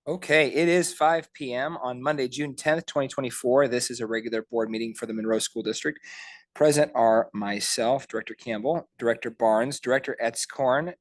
Okay, it is 5 p.m. on Monday, June 10th, 2024. This is a regular board meeting for the Monroe School District. Present are myself, Director Campbell, Director Barnes, Director Etzkorn,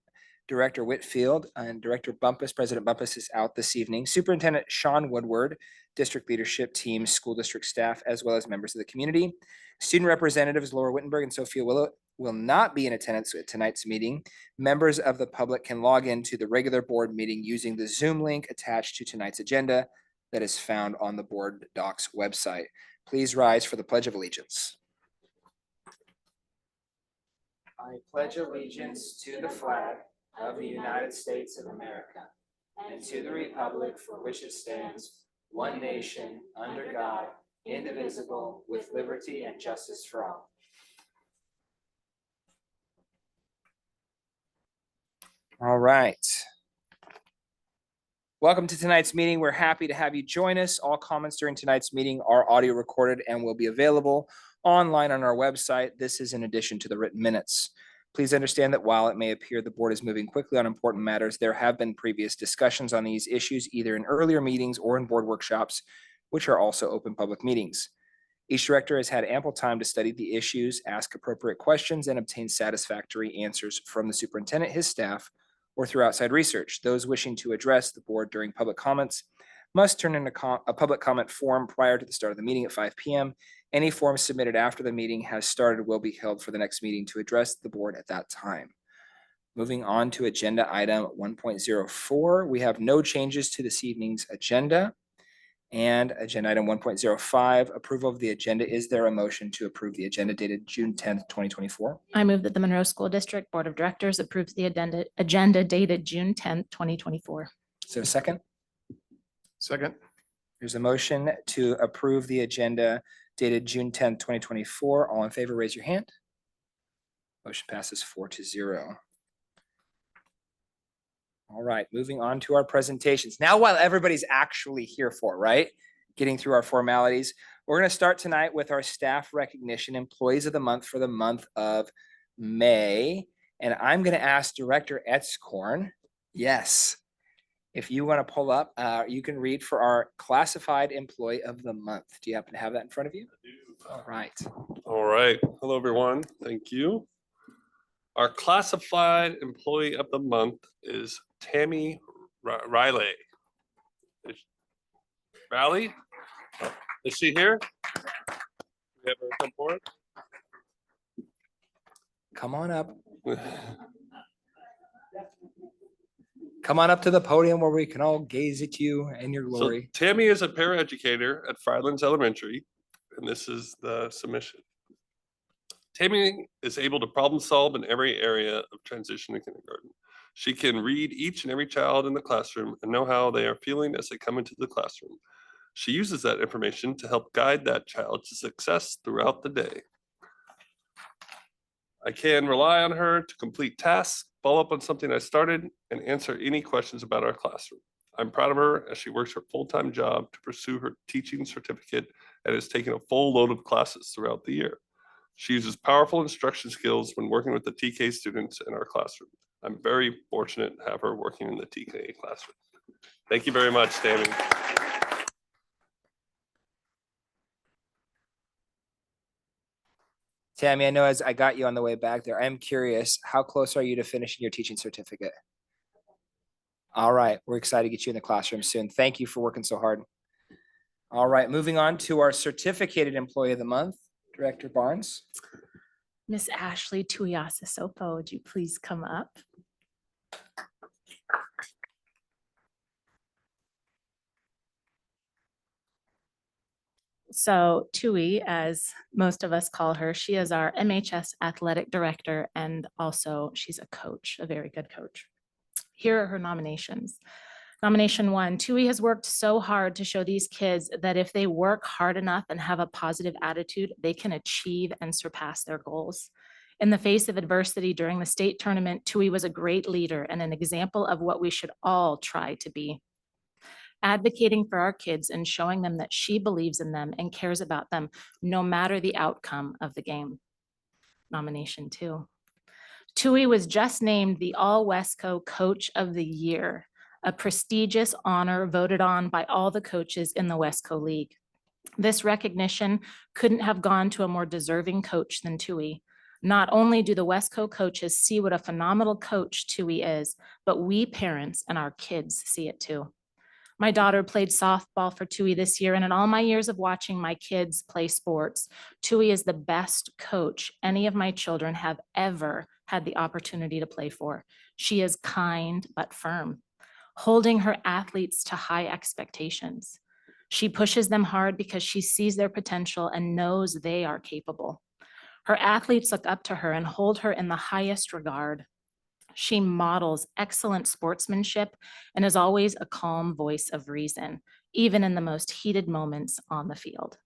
Director Whitfield, and Director Bumpus. President Bumpus is out this evening. Superintendent Sean Woodward, district leadership team, school district staff, as well as members of the community. Student representatives Laura Wittenberg and Sophia Willett will not be in attendance at tonight's meeting. Members of the public can log into the regular board meeting using the Zoom link attached to tonight's agenda that is found on the board docs website. Please rise for the Pledge of Allegiance. I pledge allegiance to the flag of the United States of America and to the republic for which it stands, one nation, under God, indivisible, with liberty and justice for all. All right. Welcome to tonight's meeting. We're happy to have you join us. All comments during tonight's meeting are audio recorded and will be available online on our website. This is in addition to the written minutes. Please understand that while it may appear the board is moving quickly on important matters, there have been previous discussions on these issues either in earlier meetings or in board workshops, which are also open public meetings. Each director has had ample time to study the issues, ask appropriate questions, and obtain satisfactory answers from the superintendent, his staff, or through outside research. Those wishing to address the board during public comments must turn in a public comment form prior to the start of the meeting at 5 p.m. Any form submitted after the meeting has started will be held for the next meeting to address the board at that time. Moving on to agenda item 1.04, we have no changes to this evening's agenda. And agenda item 1.05, approval of the agenda. Is there a motion to approve the agenda dated June 10th, 2024? I move that the Monroe School District Board of Directors approves the agenda dated June 10th, 2024. So a second? Second. There's a motion to approve the agenda dated June 10th, 2024. All in favor, raise your hand. Motion passes 4-0. All right, moving on to our presentations. Now, while everybody's actually here for, right, getting through our formalities, we're going to start tonight with our staff recognition, Employees of the Month for the month of May. And I'm going to ask Director Etzkorn, yes, if you want to pull up, you can read for our Classified Employee of the Month. Do you happen to have that in front of you? I do. All right. All right. Hello, everyone. Thank you. Our Classified Employee of the Month is Tammy Riley. Riley? Is she here? We have her come forward. Come on up. Come on up to the podium where we can all gaze at you and your glory. So Tammy is a paraeducator at Friedlands Elementary, and this is the submission. Tammy is able to problem solve in every area of transition to kindergarten. She can read each and every child in the classroom and know how they are feeling as they come into the classroom. She uses that information to help guide that child to success throughout the day. I can rely on her to complete tasks, follow up on something I started, and answer any questions about our classroom. I'm proud of her as she works her full-time job to pursue her teaching certificate and has taken a full load of classes throughout the year. She uses powerful instruction skills when working with the TK students in our classroom. I'm very fortunate to have her working in the TK classroom. Thank you very much, Tammy. Tammy, I know as I got you on the way back there, I'm curious, how close are you to finishing your teaching certificate? All right, we're excited to get you in the classroom soon. Thank you for working so hard. All right, moving on to our Certificated Employee of the Month, Director Barnes. Miss Ashley Tuiasa-Sopo, would you please come up? So Tui, as most of us call her, she is our MHS athletic director, and also she's a coach, a very good coach. Here are her nominations. Nomination 1, Tui has worked so hard to show these kids that if they work hard enough and have a positive attitude, they can achieve and surpass their goals. In the face of adversity during the state tournament, Tui was a great leader and an example of what we should all try to be. Advocating for our kids and showing them that she believes in them and cares about them no matter the outcome of the game. Nomination 2. Tui was just named the All Wesco Coach of the Year, a prestigious honor voted on by all the coaches in the Wesco League. This recognition couldn't have gone to a more deserving coach than Tui. Not only do the Wesco coaches see what a phenomenal coach Tui is, but we parents and our kids see it too. My daughter played softball for Tui this year, and in all my years of watching my kids play sports, Tui is the best coach any of my children have ever had the opportunity to play for. She is kind but firm, holding her athletes to high expectations. She pushes them hard because she sees their potential and knows they are capable. Her athletes look up to her and hold her in the highest regard. She models excellent sportsmanship and is always a calm voice of reason, even in the most heated moments on the field.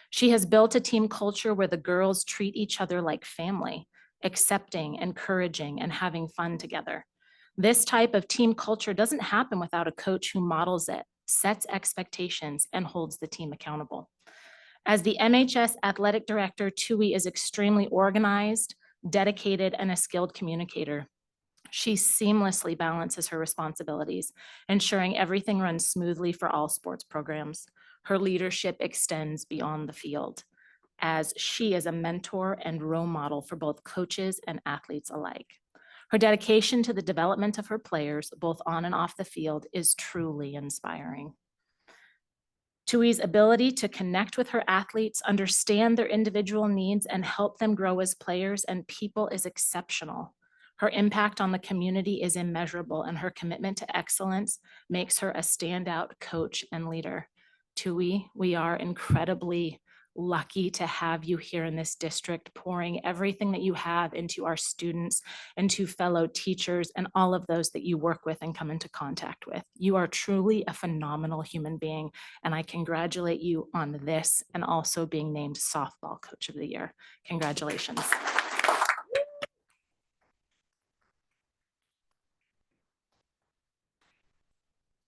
She has built a team culture where the girls treat each other like family, accepting, encouraging, and having fun together. This type of team culture doesn't happen without a coach who models it, sets expectations, and holds the team accountable. As the MHS athletic director, Tui is extremely organized, dedicated, and a skilled communicator. She seamlessly balances her responsibilities, ensuring everything runs smoothly for all sports programs. Her leadership extends beyond the field, as she is a mentor and role model for both coaches and athletes alike. Her dedication to the development of her players, both on and off the field, is truly inspiring. Tui's ability to connect with her athletes, understand their individual needs, and help them grow as players and people is exceptional. Her impact on the community is immeasurable, and her commitment to excellence makes her a standout coach and leader. Tui, we are incredibly lucky to have you here in this district, pouring everything that you have into our students, into fellow teachers, and all of those that you work with and come into contact with. You are truly a phenomenal human being, and I congratulate you on this and also being named Softball Coach of the Year. Congratulations.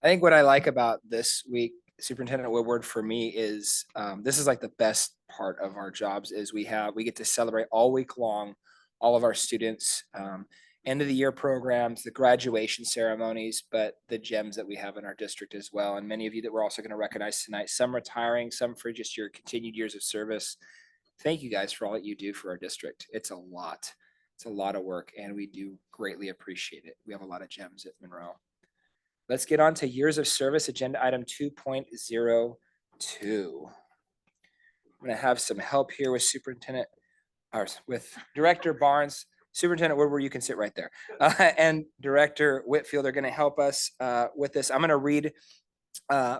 I think what I like about this week, Superintendent Woodward, for me is this is like the best part of our jobs is we get to celebrate all week long all of our students, end of the year programs, the graduation ceremonies, but the gems that we have in our district as well. And many of you that we're also going to recognize tonight, some retiring, some for just your continued years of service. Thank you guys for all that you do for our district. It's a lot. It's a lot of work, and we do greatly appreciate it. We have a lot of gems at Monroe. Let's get on to years of service, agenda item 2.02. I'm going to have some help here with with Director Barnes. Superintendent Woodward, you can sit right there. And Director Whitfield are going to help us with this. I'm going to read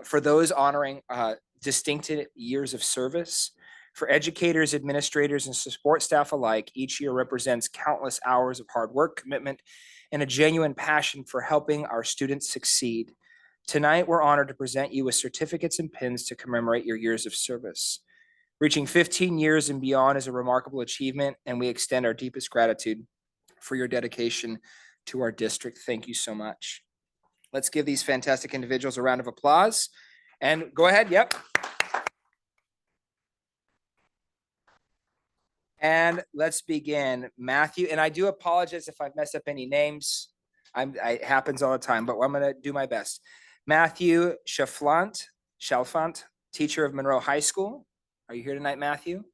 for those honoring distinctive years of service. For educators, administrators, and support staff alike, each year represents countless hours of hard work, commitment, and a genuine passion for helping our students succeed. Tonight, we're honored to present you with certificates and pins to commemorate your years of service. Reaching 15 years and beyond is a remarkable achievement, and we extend our deepest gratitude for your dedication to our district. Thank you so much. Let's give these fantastic individuals a round of applause. And go ahead, yep. And let's begin. Matthew, and I do apologize if I've messed up any names. It happens all the time, but I'm going to do my best. Matthew Chalfant, teacher of Monroe High School. Are you here tonight, Matthew?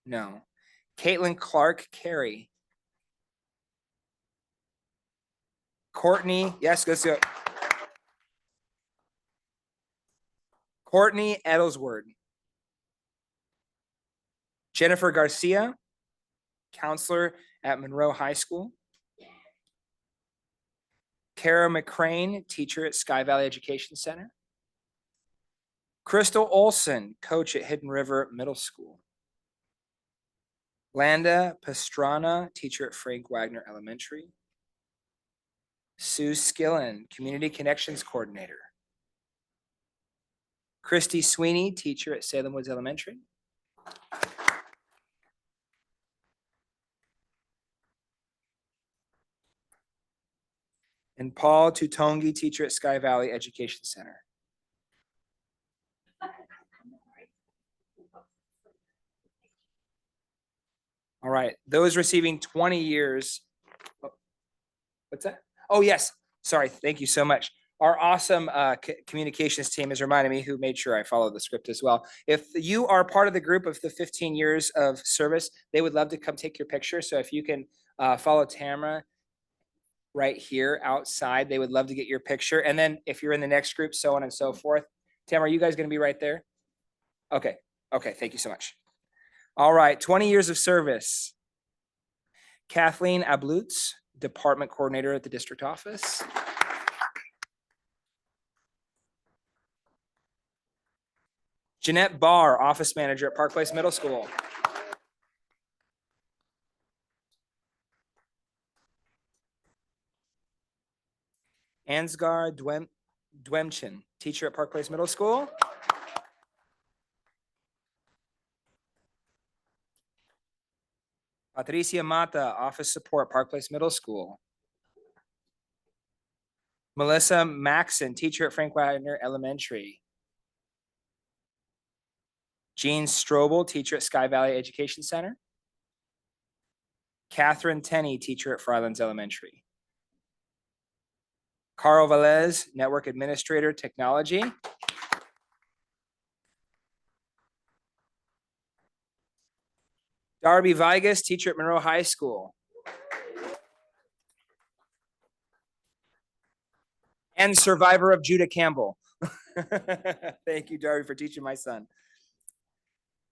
No. Caitlin Clark Carey. Courtney, yes, let's go. Courtney Edelsword. Jennifer Garcia, counselor at Monroe High School. Kara McCrane, teacher at Sky Valley Education Center. Crystal Olson, coach at Hidden River Middle School. Landa Pastrana, teacher at Frank Wagner Elementary. Sue Skillen, community connections coordinator. Christy Sweeney, teacher at Salem Woods Elementary. And Paul Tutongi, teacher at Sky Valley Education Center. All right, those receiving 20 years. What's that? Oh, yes. Sorry. Thank you so much. Our awesome communications team has reminded me, who made sure I followed the script as well. If you are part of the group of the 15 years of service, they would love to come take your picture. So if you can follow Tamara right here outside, they would love to get your picture. And then if you're in the next group, so on and so forth. Tamara, are you guys going to be right there? Okay. Okay. Thank you so much. All right. 20 years of service. Kathleen Ablutz, Department Coordinator at the district office. Jeanette Barr, Office Manager at Park Place Middle School. Ansgar Dwemchin, Teacher at Park Place Middle School. Patricia Mata, Office Support, Park Place Middle School. Melissa Maxon, Teacher at Frank Wagner Elementary. Jean Strobel, Teacher at Sky Valley Education Center. Catherine Tenney, Teacher at Frylands Elementary. Carl Velez, Network Administrator, Technology. Darby Vigas, Teacher at Monroe High School. And survivor of Judah Campbell. Thank you, Darby, for teaching my son.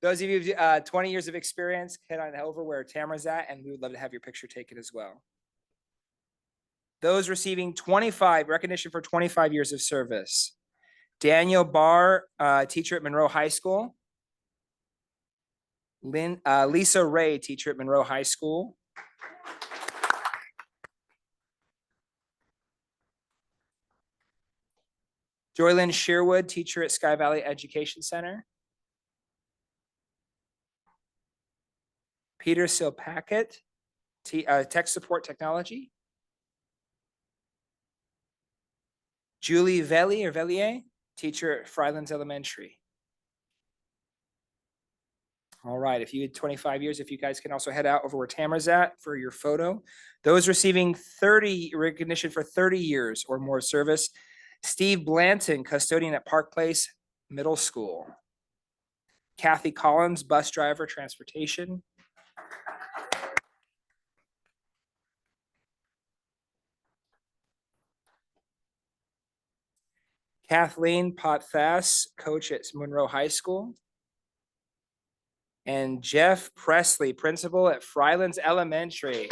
Those of you with 20 years of experience, head on over where Tamara's at, and we would love to have your picture taken as well. Those receiving recognition for 25 years of service. Daniel Barr, teacher at Monroe High School. Lisa Ray, teacher at Monroe High School. Joylyn Sherwood, teacher at Sky Valley Education Center. Peter Silpacket, Tech Support Technology. Julie Vellier, teacher at Frylands Elementary. All right, if you had 25 years, if you guys can also head out over where Tamara's at for your photo. Those receiving recognition for 30 years or more service. Steve Blanton, custodian at Park Place Middle School. Kathy Collins, bus driver, transportation. Kathleen Potfass, coach at Monroe High School. And Jeff Presley, principal at Frylands Elementary.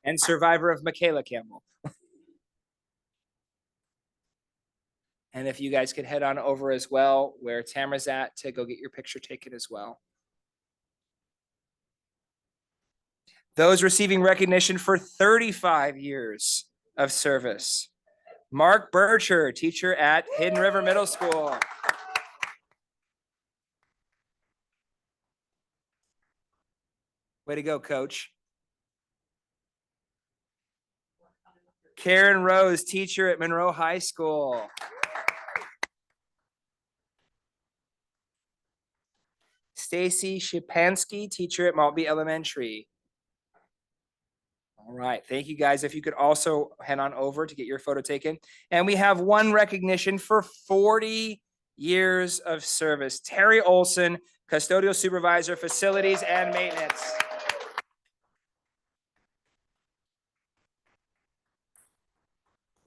And survivor of Michaela Campbell. And if you guys could head on over as well where Tamara's at to go get your picture taken as well. Those receiving recognition for 35 years of service. Mark Bircher, teacher at Hidden River Middle School. Way to go, coach. Karen Rose, teacher at Monroe High School. Stacy Shipansky, teacher at Maltby Elementary. All right, thank you guys. If you could also head on over to get your photo taken. And we have one recognition for 40 years of service. Terry Olson, custodial supervisor, facilities and maintenance.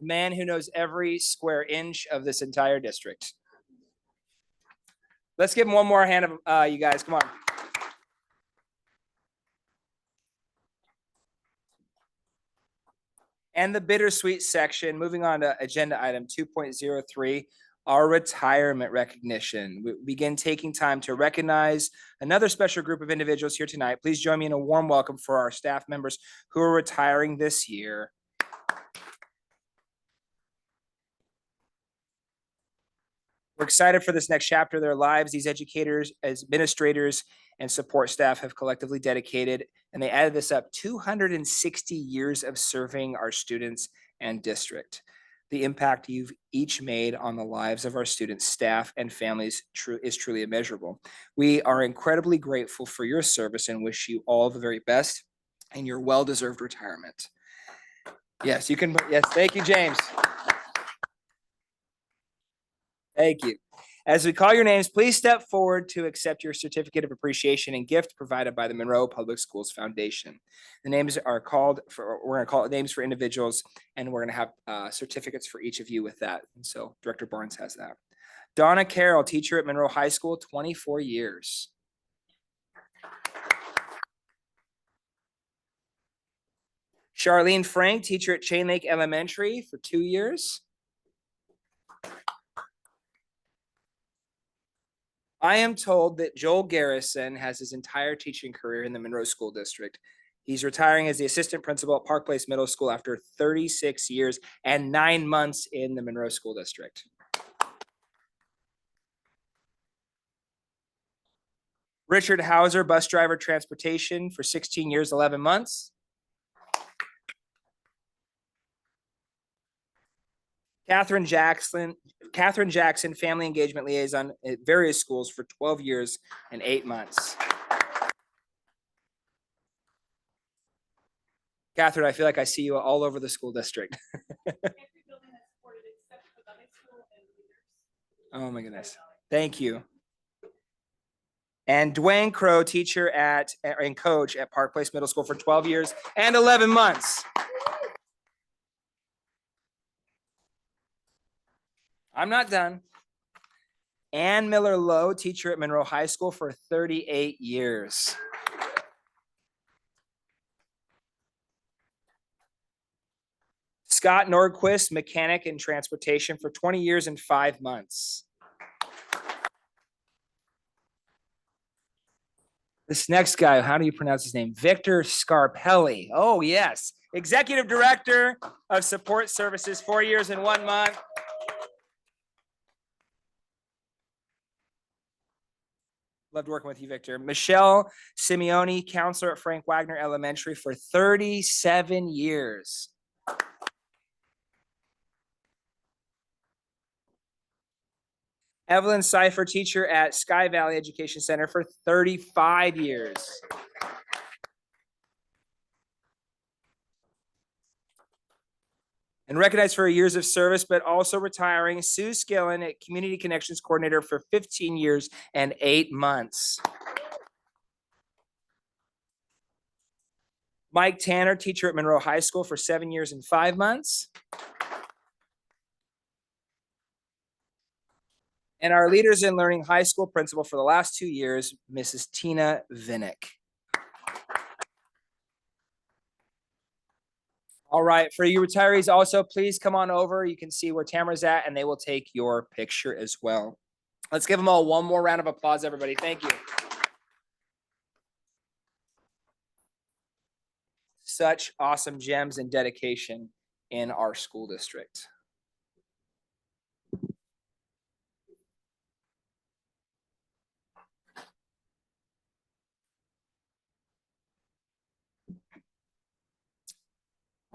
The man who knows every square inch of this entire district. Let's give him one more hand of you guys, come on. And the bittersweet section, moving on to agenda item 2.03, our retirement recognition. We begin taking time to recognize another special group of individuals here tonight. Please join me in a warm welcome for our staff members who are retiring this year. We're excited for this next chapter of their lives. These educators, administrators, and support staff have collectively dedicated, and they added this up, 260 years of serving our students and district. The impact you've each made on the lives of our students, staff, and families is truly immeasurable. We are incredibly grateful for your service and wish you all the very best. in your well-deserved retirement. Yes, you can. Yes, thank you, James. Thank you. As we call your names, please step forward to accept your certificate of appreciation and gift provided by the Monroe Public Schools Foundation. The names are called for, we're going to call it names for individuals, and we're going to have certificates for each of you with that. And so Director Barnes has that. Donna Carroll, teacher at Monroe High School, 24 years. Charlene Frank, teacher at Chain Lake Elementary for 2 years. I am told that Joel Garrison has his entire teaching career in the Monroe School District. He's retiring as the assistant principal at Park Place Middle School after 36 years and 9 months in the Monroe School District. Richard Hauser, bus driver transportation for 16 years, 11 months. Catherine Jackson, family engagement liaison at various schools for 12 years and 8 months. Catherine, I feel like I see you all over the school district. Oh my goodness. Thank you. And Dwayne Crow, teacher and coach at Park Place Middle School for 12 years and 11 months. I'm not done. Ann Miller Lowe, teacher at Monroe High School for 38 years. Scott Nordquist, mechanic in transportation for 20 years and 5 months. This next guy, how do you pronounce his name? Victor Scarpelli. Oh, yes. Executive Director of Support Services, 4 years and 1 month. Loved working with you, Victor. Michelle Simeone, counselor at Frank Wagner Elementary for 37 years. Evelyn Seifer, teacher at Sky Valley Education Center for 35 years. And recognized for her years of service, but also retiring, Sue Skillen at Community Connections Coordinator for 15 years and 8 months. Mike Tanner, teacher at Monroe High School for 7 years and 5 months. And our Leaders in Learning High School principal for the last 2 years, Mrs. Tina Vinnick. All right, for you retirees also, please come on over. You can see where Tamara's at and they will take your picture as well. Let's give them all one more round of applause, everybody. Thank you. Such awesome gems and dedication in our school district.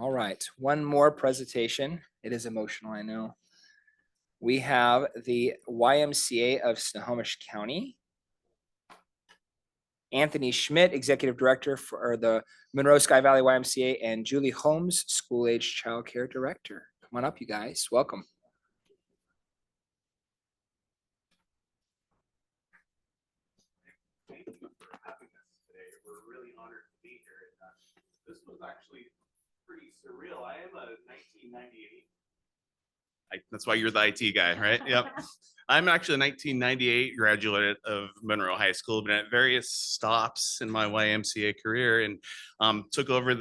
All right, one more presentation. It is emotional, I know. We have the YMCA of Snohomish County. Anthony Schmidt, Executive Director for the Monroe Sky Valley YMCA, and Julie Holmes, School Age Child Care Director. Come on up, you guys. Welcome. Thank you for having us today. We're really honored to be here. This was actually pretty surreal. I am a 1998. That's why you're the IT guy, right? Yep. I'm actually a 1998 graduate of Monroe High School, been at various stops in my YMCA career, and took over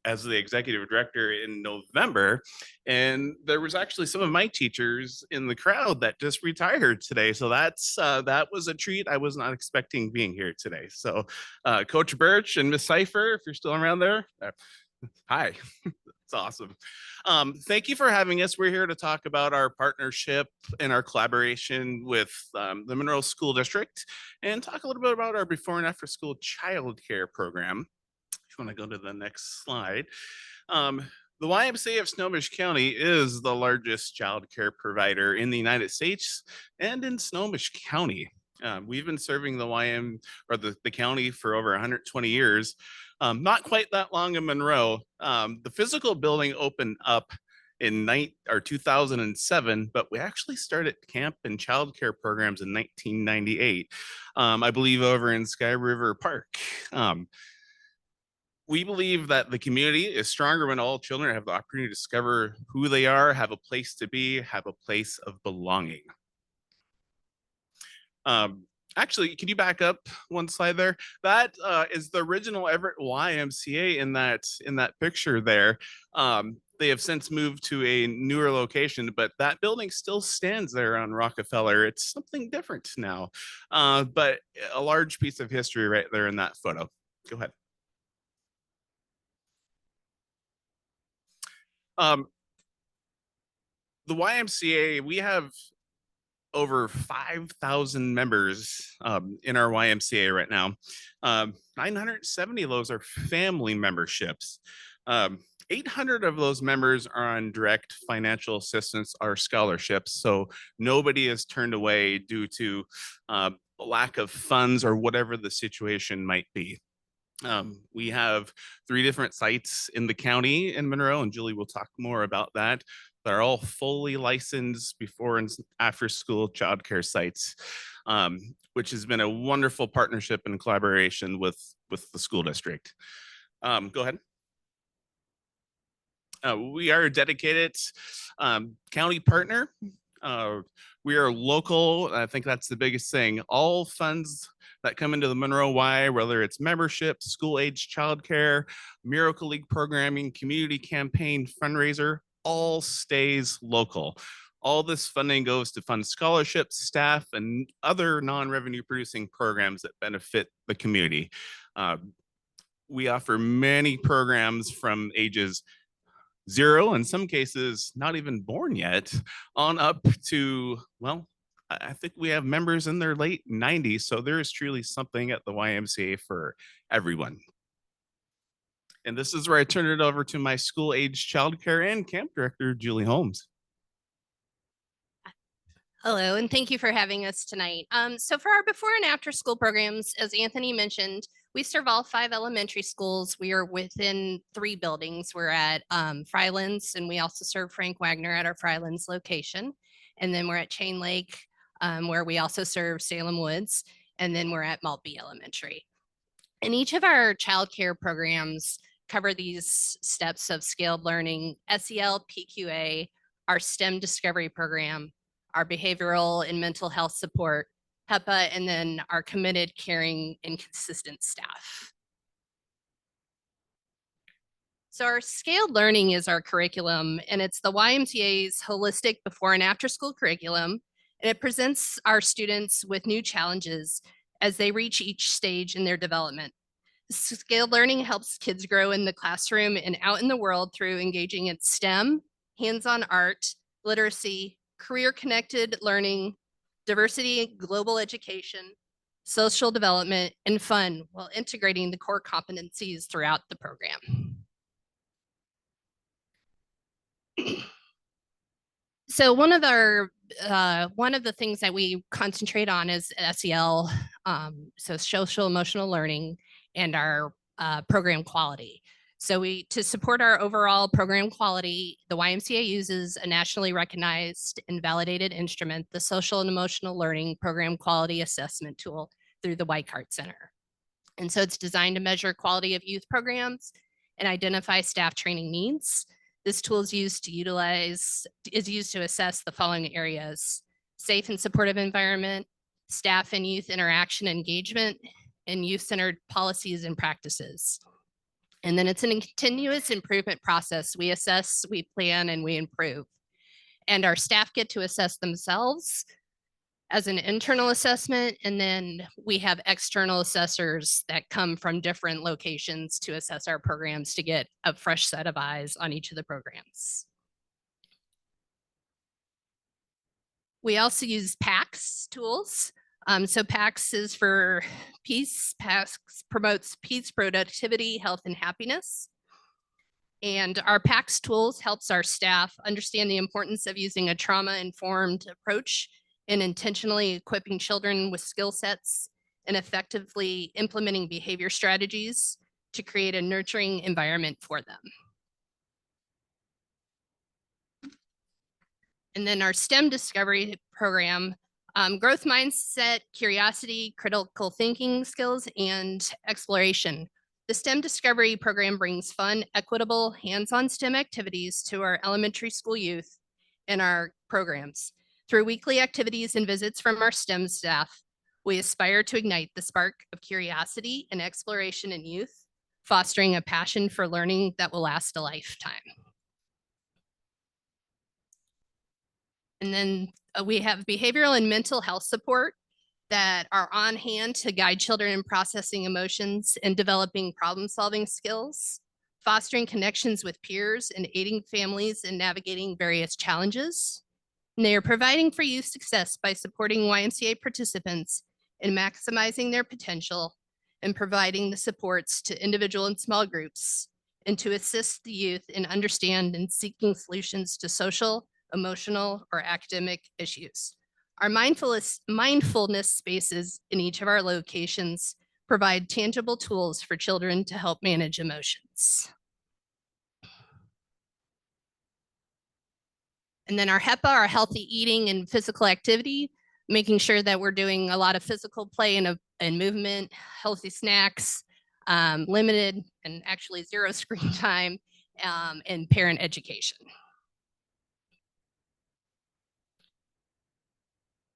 as the executive director in November. And there was actually some of my teachers in the crowd that just retired today. So that was a treat. I was not expecting being here today. So Coach Birch and Miss Seifer, if you're still around there, hi. It's awesome. Thank you for having us. We're here to talk about our partnership and our collaboration with the Monroe School District and talk a little bit about our before and after school childcare program. If you want to go to the next slide. The YMCA of Snohomish County is the largest childcare provider in the United States and in Snohomish County. We've been serving the YM or the county for over 120 years. Not quite that long in Monroe. The physical building opened up in 2007, but we actually started camp and childcare programs in 1998. I believe over in Sky River Park. We believe that the community is stronger when all children have the opportunity to discover who they are, have a place to be, have a place of belonging. Actually, can you back up one slide there? That is the original Everett YMCA in that picture there. They have since moved to a newer location, but that building still stands there on Rockefeller. It's something different now, but a large piece of history right there in that photo. Go ahead. The YMCA, we have over 5,000 members in our YMCA right now. 970 of those are family memberships. 800 of those members are on direct financial assistance or scholarships. So nobody is turned away due to lack of funds or whatever the situation might be. We have 3 different sites in the county in Monroe, and Julie will talk more about that. They're all fully licensed before and after school childcare sites, which has been a wonderful partnership and collaboration with the school district. Go ahead. We are a dedicated county partner. We are local. I think that's the biggest thing. All funds that come into the Monroe Y, whether it's membership, school age childcare, Miracle League programming, community campaign, fundraiser, all stays local. All this funding goes to fund scholarships, staff, and other non-revenue producing programs that benefit the community. We offer many programs from ages 0, in some cases not even born yet, on up to, well, I think we have members in their late 90s, so there is truly something at the YMCA for everyone. And this is where I turn it over to my school age childcare and camp director, Julie Holmes. Hello, and thank you for having us tonight. So for our before and after school programs, as Anthony mentioned, we serve all 5 elementary schools. We are within 3 buildings. We're at Frylands, and we also serve Frank Wagner at our Frylands location. And then we're at Chain Lake, where we also serve Salem Woods. And then we're at Maltby Elementary. And each of our childcare programs cover these steps of scaled learning: SEL, PQA, our STEM discovery program, our behavioral and mental health support, HEPA, and then our committed, caring, and consistent staff. So our scaled learning is our curriculum, and it's the YMCA's holistic before and after school curriculum. And it presents our students with new challenges as they reach each stage in their development. Scaled learning helps kids grow in the classroom and out in the world through engaging in STEM, hands-on art, literacy, career-connected learning, diversity, global education, social development, and fun, while integrating the core competencies throughout the program. So one of the things that we concentrate on is SEL, so social emotional learning, and our program quality. So to support our overall program quality, the YMCA uses a nationally recognized and validated instrument, the Social and Emotional Learning Program Quality Assessment Tool, through the Weikart Center. And so it's designed to measure quality of youth programs and identify staff training needs. This tool is used to assess the following areas: safe and supportive environment, staff and youth interaction engagement, and youth-centered policies and practices. And then it's a continuous improvement process. We assess, we plan, and we improve. And our staff get to assess themselves as an internal assessment. And then we have external assessors that come from different locations to assess our programs to get a fresh set of eyes on each of the programs. We also use PACS tools. So PACS is for peace. PACS promotes peace, productivity, health, and happiness. And our PACS tools helps our staff understand the importance of using a trauma-informed approach in intentionally equipping children with skill sets and effectively implementing behavior strategies to create a nurturing environment for them. And then our STEM discovery program, growth mindset, curiosity, critical thinking skills, and exploration. The STEM discovery program brings fun, equitable, hands-on STEM activities to our elementary school youth in our programs. Through weekly activities and visits from our STEM staff, we aspire to ignite the spark of curiosity and exploration in youth, fostering a passion for learning that will last a lifetime. And then we have behavioral and mental health support that are on hand to guide children in processing emotions and developing problem-solving skills, fostering connections with peers and aiding families in navigating various challenges. And they are providing for youth success by supporting YMCA participants in maximizing their potential and providing the supports to individual and small groups, and to assist the youth in understand and seeking solutions to social, emotional, or academic issues. Our mindfulness spaces in each of our locations provide tangible tools for children to help manage emotions. And then our HEPA, our healthy eating and physical activity, making sure that we're doing a lot of physical play and movement, healthy snacks, limited and actually zero screen time, and parent education.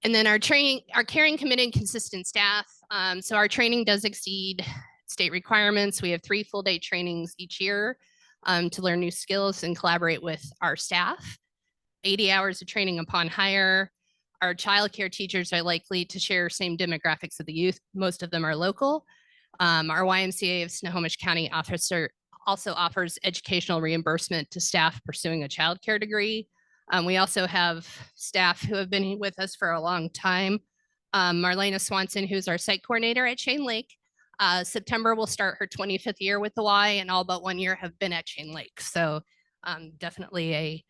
And then our caring, committed, consistent staff. So our training does exceed state requirements. We have 3 full-day trainings each year to learn new skills and collaborate with our staff. 80 hours of training upon hire. Our childcare teachers are likely to share same demographics of the youth. Most of them are local. Our YMCA of Snohomish County officer also offers educational reimbursement to staff pursuing a childcare degree. We also have staff who have been with us for a long time. Marlena Swanson, who's our site coordinator at Chain Lake. September will start her 25th year with the Y, and all but 1 year have been at Chain Lake. So definitely a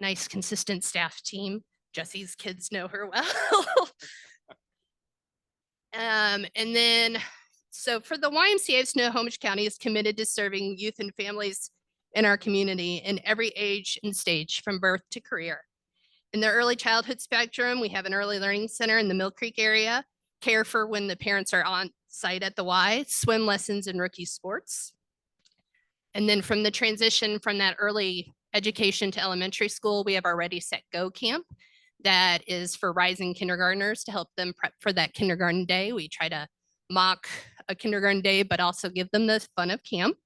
nice, consistent staff team. Jesse's kids know her well. And then, so for the YMCA of Snohomish County is committed to serving youth and families in our community in every age and stage from birth to career. In the early childhood spectrum, we have an early learning center in the Mill Creek area, care for when the parents are on site at the Y, swim lessons and rookie sports. And then from the transition from that early education to elementary school, we have our Ready, Set, Go camp that is for rising kindergartners to help them prep for that kindergarten day. We try to mock a kindergarten day, but also give them the fun of camp.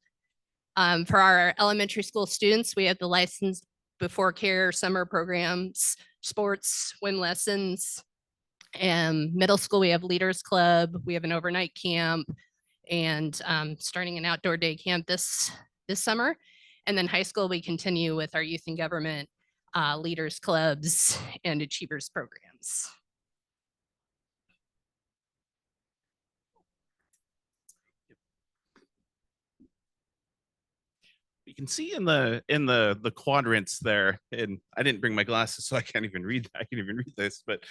For our elementary school students, we have the licensed before care summer programs, sports, swim lessons. And middle school, we have Leaders Club. We have an overnight camp and starting an outdoor day camp this summer. And then high school, we continue with our youth and government leaders clubs and achievers programs. You can see in the quadrants there, and I didn't bring my glasses, so I can't even read. I can't even read this. But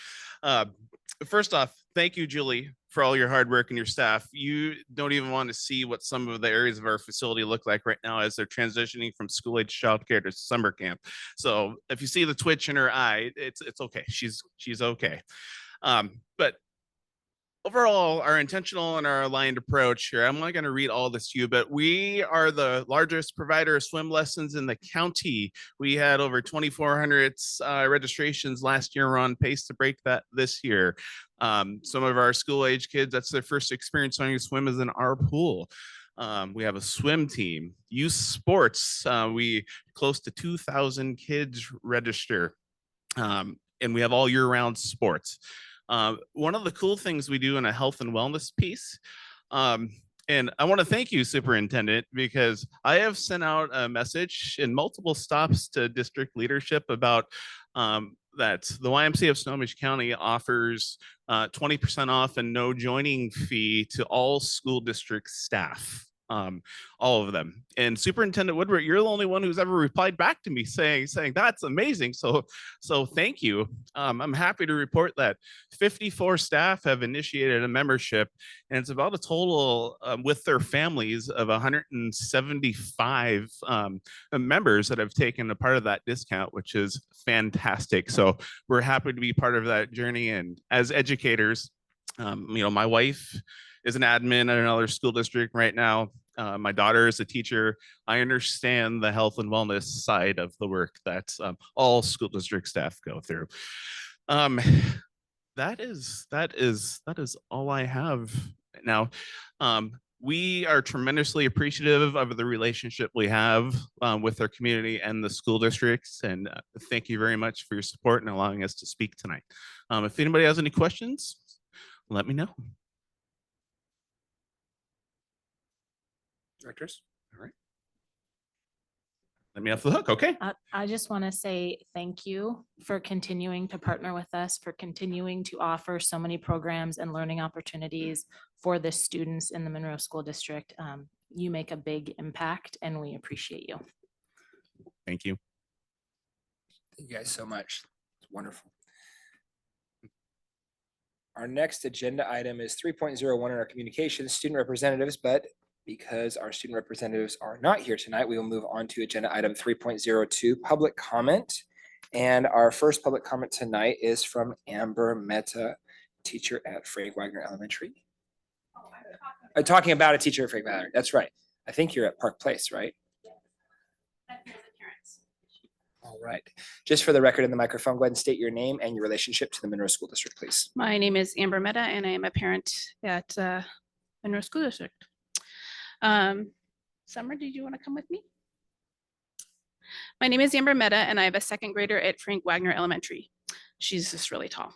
first off, thank you, Julie, for all your hard work and your staff. You don't even want to see what some of the areas of our facility look like right now as they're transitioning from school-age childcare to summer camp. So if you see the twitch in her eye, it's okay. She's okay. But overall, our intentional and our aligned approach here, I'm not going to read all this to you, but we are the largest provider of swim lessons in the county. We had over 2,400 registrations last year. We're on pace to break that this year. Some of our school age kids, that's their first experience learning to swim is in our pool. We have a swim team, youth sports. We close to 2,000 kids register, and we have all year round sports. One of the cool things we do in a health and wellness piece, and I want to thank you, Superintendent, because I have sent out a message in multiple stops to district leadership about that the YMCA of Snohomish County offers 20% off and no joining fee to all school district staff. all of them. And Superintendent Woodward, you're the only one who's ever replied back to me saying that's amazing. So thank you. I'm happy to report that 54 staff have initiated a membership, and it's about a total with their families of 175 members that have taken a part of that discount, which is fantastic. So we're happy to be part of that journey. And as educators, my wife is an admin at another school district right now. My daughter is a teacher. I understand the health and wellness side of the work that all school district staff go through. That is all I have now. We are tremendously appreciative of the relationship we have with our community and the school districts. And thank you very much for your support and allowing us to speak tonight. If anybody has any questions, let me know. Directors? All right. Let me off the hook. Okay. I just want to say thank you for continuing to partner with us, for continuing to offer so many programs and learning opportunities for the students in the Monroe School District. You make a big impact and we appreciate you. Thank you. Thank you guys so much. It's wonderful. Our next agenda item is 3.01 in our communications, student representatives, but because our student representatives are not here tonight, we will move on to agenda item 3.02, public comment. And our first public comment tonight is from Amber Mehta, teacher at Frank Wagner Elementary. Talking about a teacher at Frank Wagner. That's right. I think you're at Park Place, right? All right. Just for the record in the microphone, go ahead and state your name and your relationship to the Monroe School District, please. My name is Amber Mehta, and I am a parent at Monroe School District. Summer, did you want to come with me? My name is Amber Mehta, and I have a second grader at Frank Wagner Elementary. She's just really tall.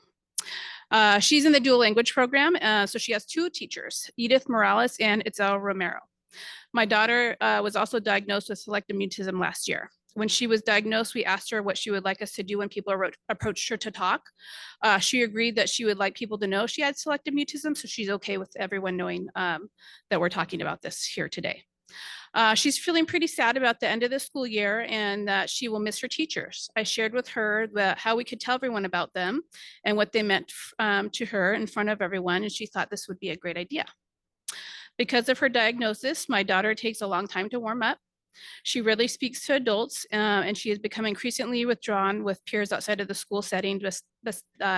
She's in the dual language program, so she has two teachers, Edith Morales and Itzel Romero. My daughter was also diagnosed with selective mutism last year. When she was diagnosed, we asked her what she would like us to do when people approached her to talk. She agreed that she would like people to know she had selective mutism, so she's okay with everyone knowing that we're talking about this here today. She's feeling pretty sad about the end of the school year and that she will miss her teachers. I shared with her how we could tell everyone about them and what they meant to her in front of everyone, and she thought this would be a great idea. Because of her diagnosis, my daughter takes a long time to warm up. She rarely speaks to adults, and she has become increasingly withdrawn with peers outside of the school setting,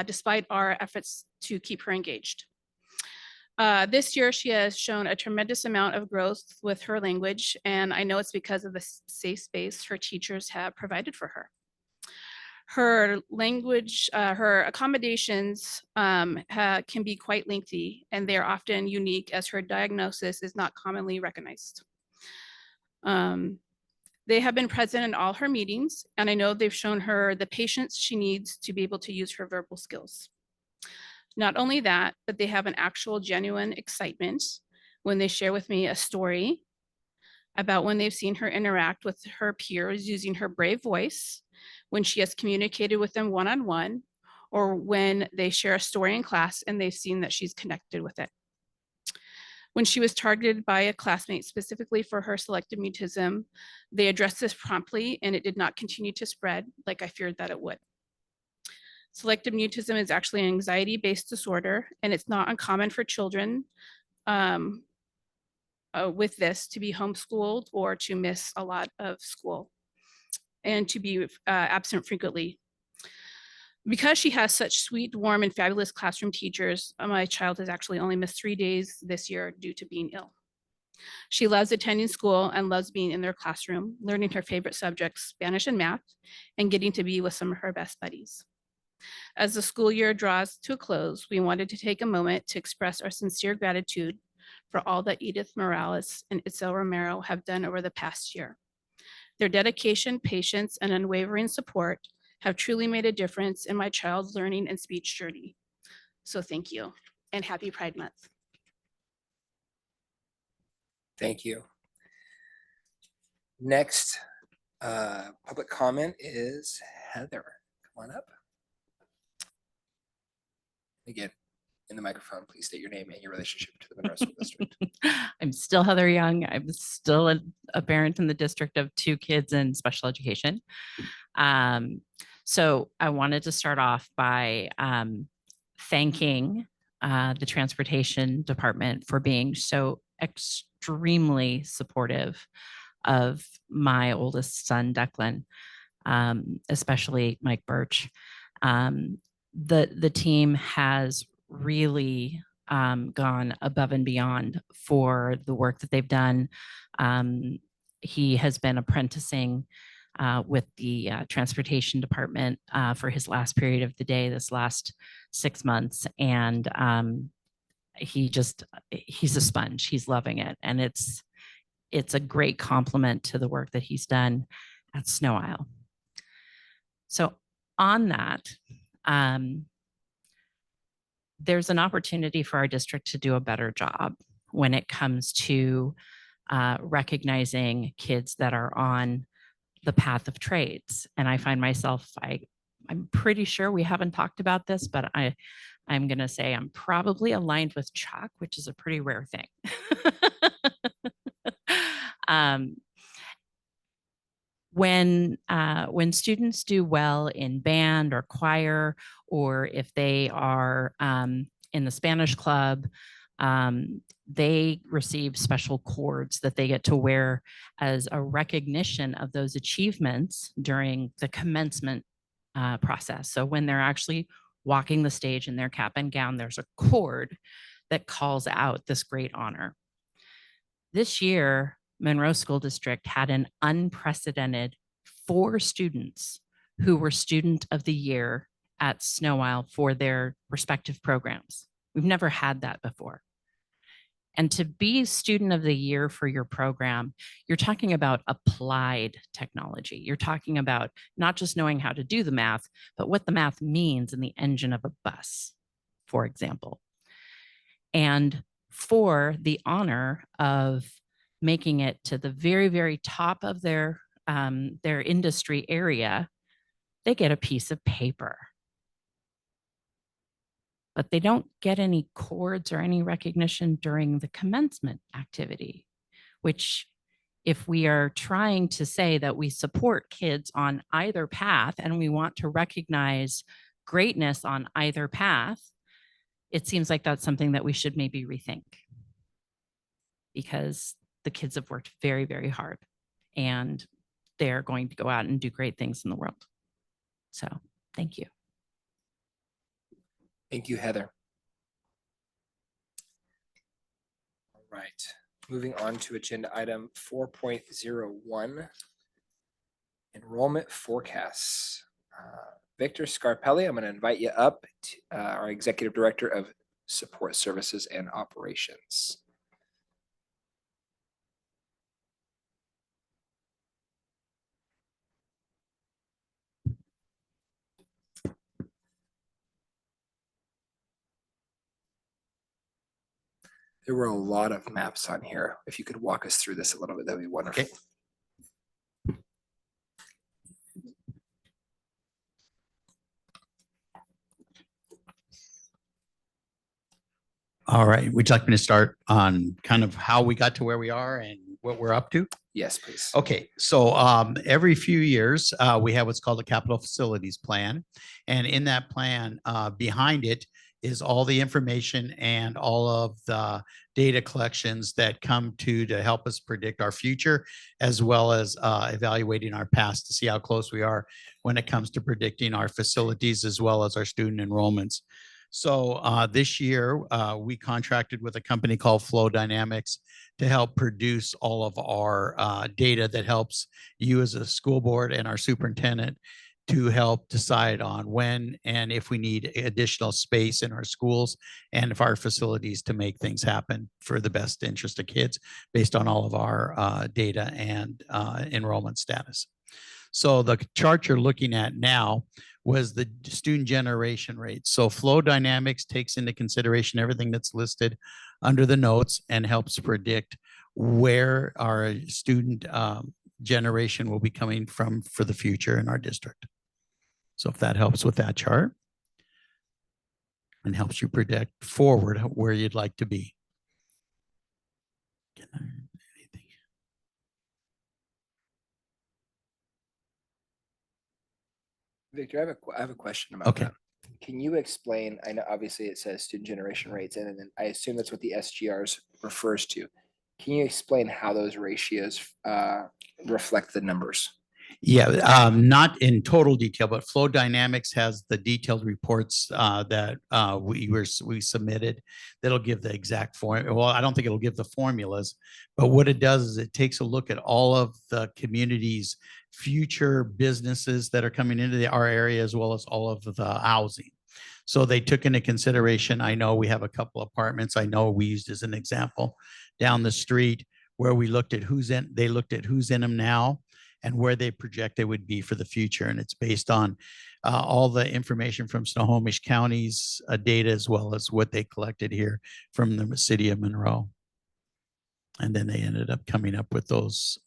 despite our efforts to keep her engaged. This year, she has shown a tremendous amount of growth with her language, and I know it's because of the safe space her teachers have provided for her. Her language, her accommodations can be quite lengthy, and they are often unique as her diagnosis is not commonly recognized. They have been present in all her meetings, and I know they've shown her the patience she needs to be able to use her verbal skills. Not only that, but they have an actual genuine excitement when they share with me a story about when they've seen her interact with her peers using her brave voice, when she has communicated with them one-on-one, or when they share a story in class and they've seen that she's connected with it. When she was targeted by a classmate specifically for her selective mutism, they addressed this promptly and it did not continue to spread like I feared that it would. Selective mutism is actually an anxiety-based disorder, and it's not uncommon for children with this to be homeschooled or to miss a lot of school and to be absent frequently. Because she has such sweet, warm, and fabulous classroom teachers, my child has actually only missed 3 days this year due to being ill. She loves attending school and loves being in their classroom, learning her favorite subjects, Spanish and math, and getting to be with some of her best buddies. As the school year draws to a close, we wanted to take a moment to express our sincere gratitude for all that Edith Morales and Itzel Romero have done over the past year. Their dedication, patience, and unwavering support have truly made a difference in my child's learning and speech journey. So thank you, and happy Pride Month. Thank you. Next, public comment is Heather. Come on up. Again, in the microphone. Please state your name and your relationship to the Monroe School District. I'm still Heather Young. I'm still a parent in the district of 2 kids in special education. So I wanted to start off by thanking the transportation department for being so extremely supportive of my oldest son, Declan, especially Mike Birch. The team has really gone above and beyond for the work that they've done. He has been apprenticing with the transportation department for his last period of the day, this last 6 months. And he's a sponge. He's loving it. And it's a great compliment to the work that he's done at Snow Isle. So on that, there's an opportunity for our district to do a better job when it comes to recognizing kids that are on the path of trades. And I find myself, I'm pretty sure we haven't talked about this, but I'm going to say I'm probably aligned with Chuck, which is a pretty rare thing. When students do well in band or choir, or if they are in the Spanish club, they receive special cords that they get to wear as a recognition of those achievements during the commencement process. So when they're actually walking the stage in their cap and gown, there's a cord that calls out this great honor. This year, Monroe School District had an unprecedented 4 students who were Student of the Year at Snow Isle for their respective programs. We've never had that before. And to be Student of the Year for your program, you're talking about applied technology. You're talking about not just knowing how to do the math, but what the math means in the engine of a bus, for example. And for the honor of making it to the very, very top of their industry area, they get a piece of paper. But they don't get any cords or any recognition during the commencement activity, which, if we are trying to say that we support kids on either path and we want to recognize greatness on either path, it seems like that's something that we should maybe rethink, because the kids have worked very, very hard and they're going to go out and do great things in the world. So thank you. Thank you, Heather. All right, moving on to agenda item 4.01, enrollment forecasts. Victor Scarpelli, I'm going to invite you up, to, our Executive Director of Support Services and Operations. There were a lot of maps on here. If you could walk us through this a little bit, that'd be wonderful. Okay. All right. Would you like me to start on kind of how we got to where we are and what we're up to? Yes, please. Okay, so every few years, we have what's called a capital facilities plan. And in that plan, behind it is all the information and all of the data collections that come to help us predict our future, as well as evaluating our past to see how close we are when it comes to predicting our facilities as well as our student enrollments. So this year, we contracted with a company called Flow Dynamics to help produce all of our data that helps you as a school board and our superintendent to help decide on when and if we need additional space in our schools and if our facilities to make things happen for the best interest of kids based on all of our data and enrollment status. So the chart you're looking at now was the student generation rate. So Flow Dynamics takes into consideration everything that's listed under the notes and helps predict where our student generation will be coming from for the future in our district. So if that helps with that chart. and helps you predict forward where you'd like to be. Victor, I have a question about Okay. that. Can you explain, I know obviously it says student generation rates, and then I assume that's what the SGRs refers to. Can you explain how those ratios reflect the numbers? Yeah, not in total detail, but Flow Dynamics has the detailed reports that we submitted that'll give the exact form. Well, I don't think it'll give the formulas, but what it does is it takes a look at all of the community's future businesses that are coming into our area, as well as all of the housing. So they took into consideration, I know we have a couple apartments, I know we used as an example down the street where we looked at they looked at who's in them now and where they project they would be for the future. And it's based on all the information from Snohomish County's data, as well as what they collected here from the city of Monroe. And then they ended up coming up with those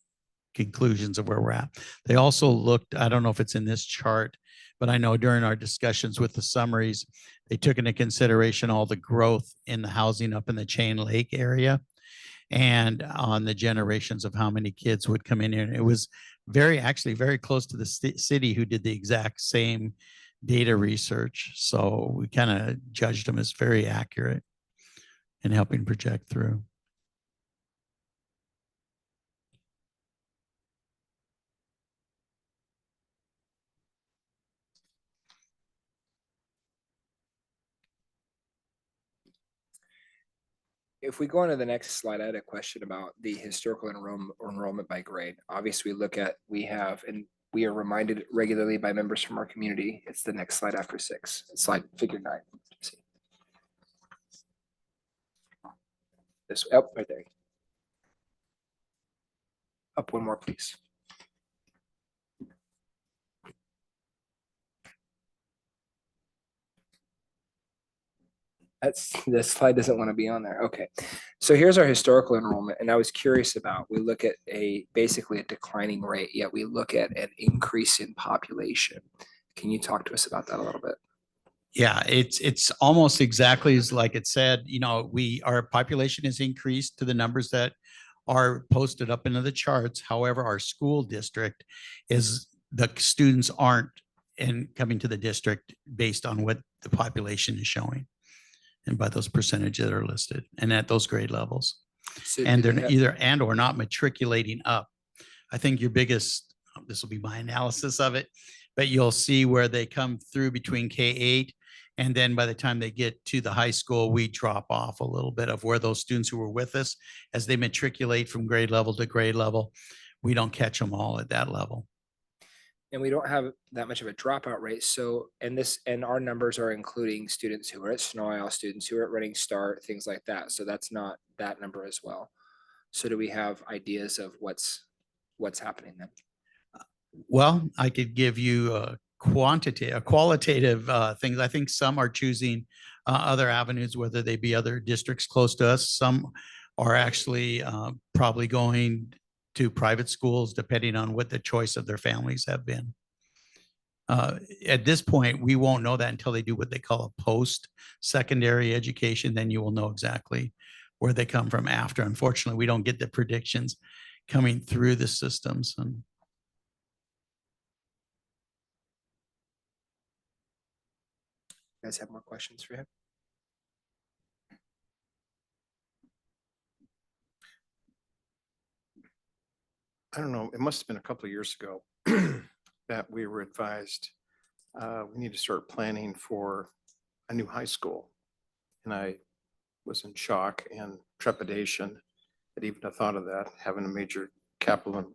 conclusions of where we're at. They also looked, I don't know if it's in this chart, but I know during our discussions with the summaries, they took into consideration all the growth in the housing up in the Chain Lake area and on the generations of how many kids would come in here. And it was actually very close to the city who did the exact same data research. So we kind of judged them as very accurate in helping project through. If we go on to the next slide, I had a question about the historical enrollment by grade. Obviously, we have, and we are reminded regularly by members from our community. It's the next slide after 6, slide figure 9. See. This, oh, right there. Up one more, please. This slide doesn't want to be on there. Okay. So here's our historical enrollment. And I was curious about, we look at basically a declining rate, yet we look at an increase in population. Can you talk to us about that a little bit? Yeah, it's almost exactly as like it said, our population has increased to the numbers that are posted up into the charts. However, our school district the students aren't coming to the district based on what the population is showing. And by those percentages that are listed and at those grade levels. So And they're either and or not matriculating up. I think your biggest, this will be my analysis of it, but you'll see where they come through between K-8. And then by the time they get to the high school, we drop off a little bit of where those students who were with us, as they matriculate from grade level to grade level, we don't catch them all at that level. And we don't have that much of a dropout rate. So, and our numbers are including students who are at Snow Isle, students who are at Running Start, things like that. So that's not that number as well. So do we have ideas of what's happening then? Well, I could give you a qualitative things. I think some are choosing other avenues, whether they be other districts close to us. Some are actually probably going to private schools, depending on what the choice of their families have been. At this point, we won't know that until they do what they call a post-secondary education. Then you will know exactly where they come from after. Unfortunately, we don't get the predictions coming through the systems. And You guys have more questions for him? I don't know, it must have been a couple of years ago that we were advised we need to start planning for a new high school. And I was in shock and trepidation at even the thought of that, having a major capital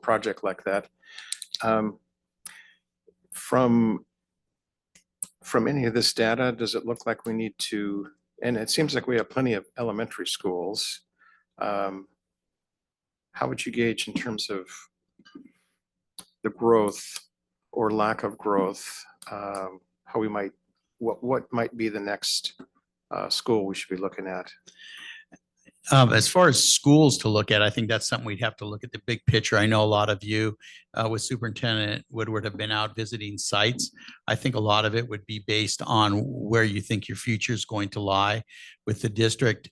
project like that. From any of this data, does it look like we need to, and it seems like we have plenty of elementary schools. How would you gauge in terms of the growth or lack of growth? How we might, what might be the next school we should be looking at? As far as schools to look at, I think that's something we'd have to look at the big picture. I know a lot of you with Superintendent Woodward have been out visiting sites. I think a lot of it would be based on where you think your future is going to lie with the district.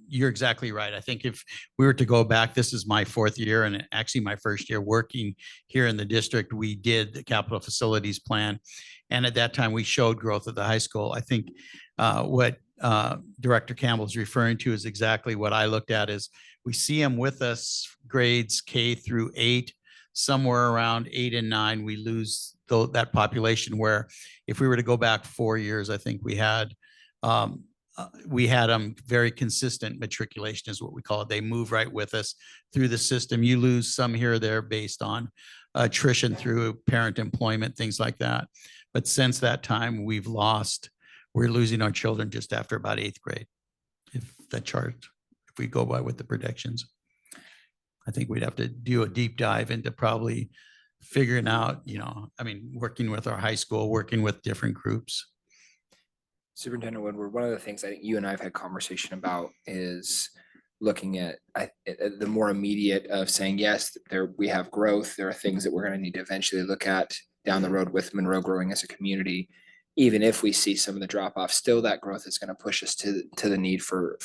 You're exactly right. I think if we were to go back, this is my 4th year and actually my 1st year working here in the district, we did the capital facilities plan. And at that time, we showed growth at the high school. I think what Director Campbell is referring to is exactly what I looked at is we see them with us grades K through 8, somewhere around 8 and 9, we lose that population where if we were to go back 4 years, I think we had them very consistent matriculation is what we call it. They move right with us through the system. You lose some here or there based on attrition through parent employment, things like that. But since that time, we're losing our children just after about 8th grade. If we go by with the predictions, I think we'd have to do a deep dive into probably figuring out, working with our high school, working with different groups. Superintendent Woodward, one of the things I think you and I have had conversation about is looking at the more immediate of saying, yes, we have growth. There are things that we're going to need to eventually look at down the road with Monroe growing as a community. Even if we see some of the drop off, still that growth is going to push us to the need for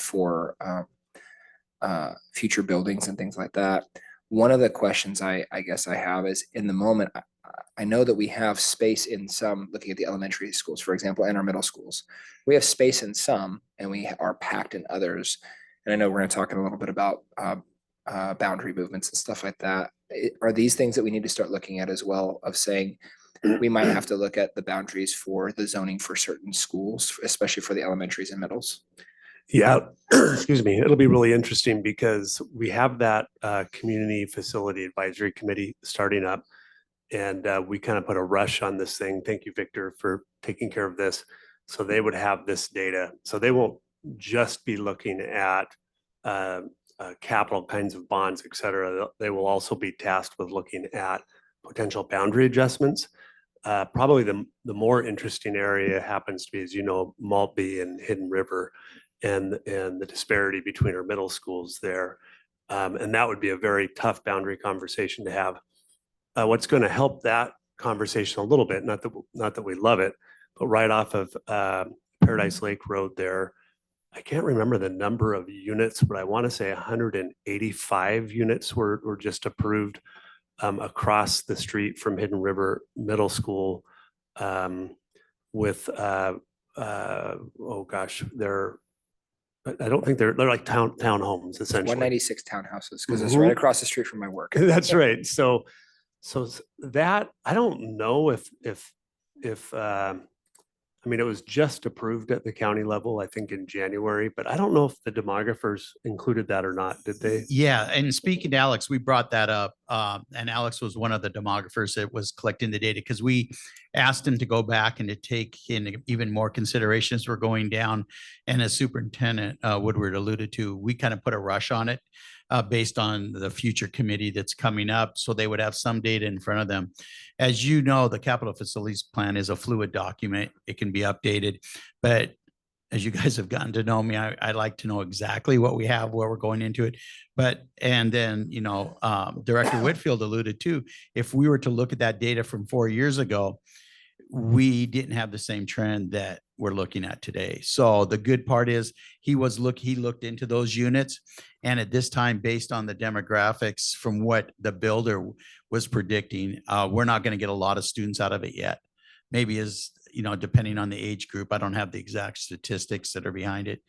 future buildings and things like that. One of the questions I guess I have is in the moment, I know that we have space in some, looking at the elementary schools, for example, and our middle schools, we have space in some and we are packed in others. And I know we're going to talk a little bit about boundary movements and stuff like that. Are these things that we need to start looking at as well, of saying we might have to look at the boundaries for the zoning for certain schools, especially for the elementaries and middles? Yeah, excuse me. It'll be really interesting because we have that community facility advisory committee starting up, and we kind of put a rush on this thing. Thank you, Victor, for taking care of this. So they would have this data. So they won't just be looking at capital kinds of bonds, et cetera. They will also be tasked with looking at potential boundary adjustments. Probably the more interesting area happens to be, as you know, Maltby and Hidden River, and the disparity between our middle schools there. And that would be a very tough boundary conversation to have. What's going to help that conversation a little bit, not that we love it, but right off of Paradise Lake Road there, I can't remember the number of units, but I want to say 185 units were just approved across the street from Hidden River Middle School with, oh gosh, I don't think they're like townhomes essentially. 196 townhouses, because it's right across the street from my work. That's right. So that, I don't know if I mean, it was just approved at the county level, I think in January, but I don't know if the demographers included that or not, did they? Yeah, and speaking to Alex, we brought that up, and Alex was one of the demographers that was collecting the data because we asked him to go back and to take in even more considerations. We're going down, and as Superintendent Woodward alluded to, we kind of put a rush on it based on the future committee that's coming up, so they would have some data in front of them. As you know, the capital facilities plan is a fluid document. It can be updated, but as you guys have gotten to know me, I like to know exactly what we have, where we're going into it. And then, Director Whitfield alluded to, if we were to look at that data from 4 years ago, we didn't have the same trend that we're looking at today. So the good part is he looked into those units. And at this time, based on the demographics from what the builder was predicting, we're not going to get a lot of students out of it yet. Maybe depending on the age group, I don't have the exact statistics that are behind it,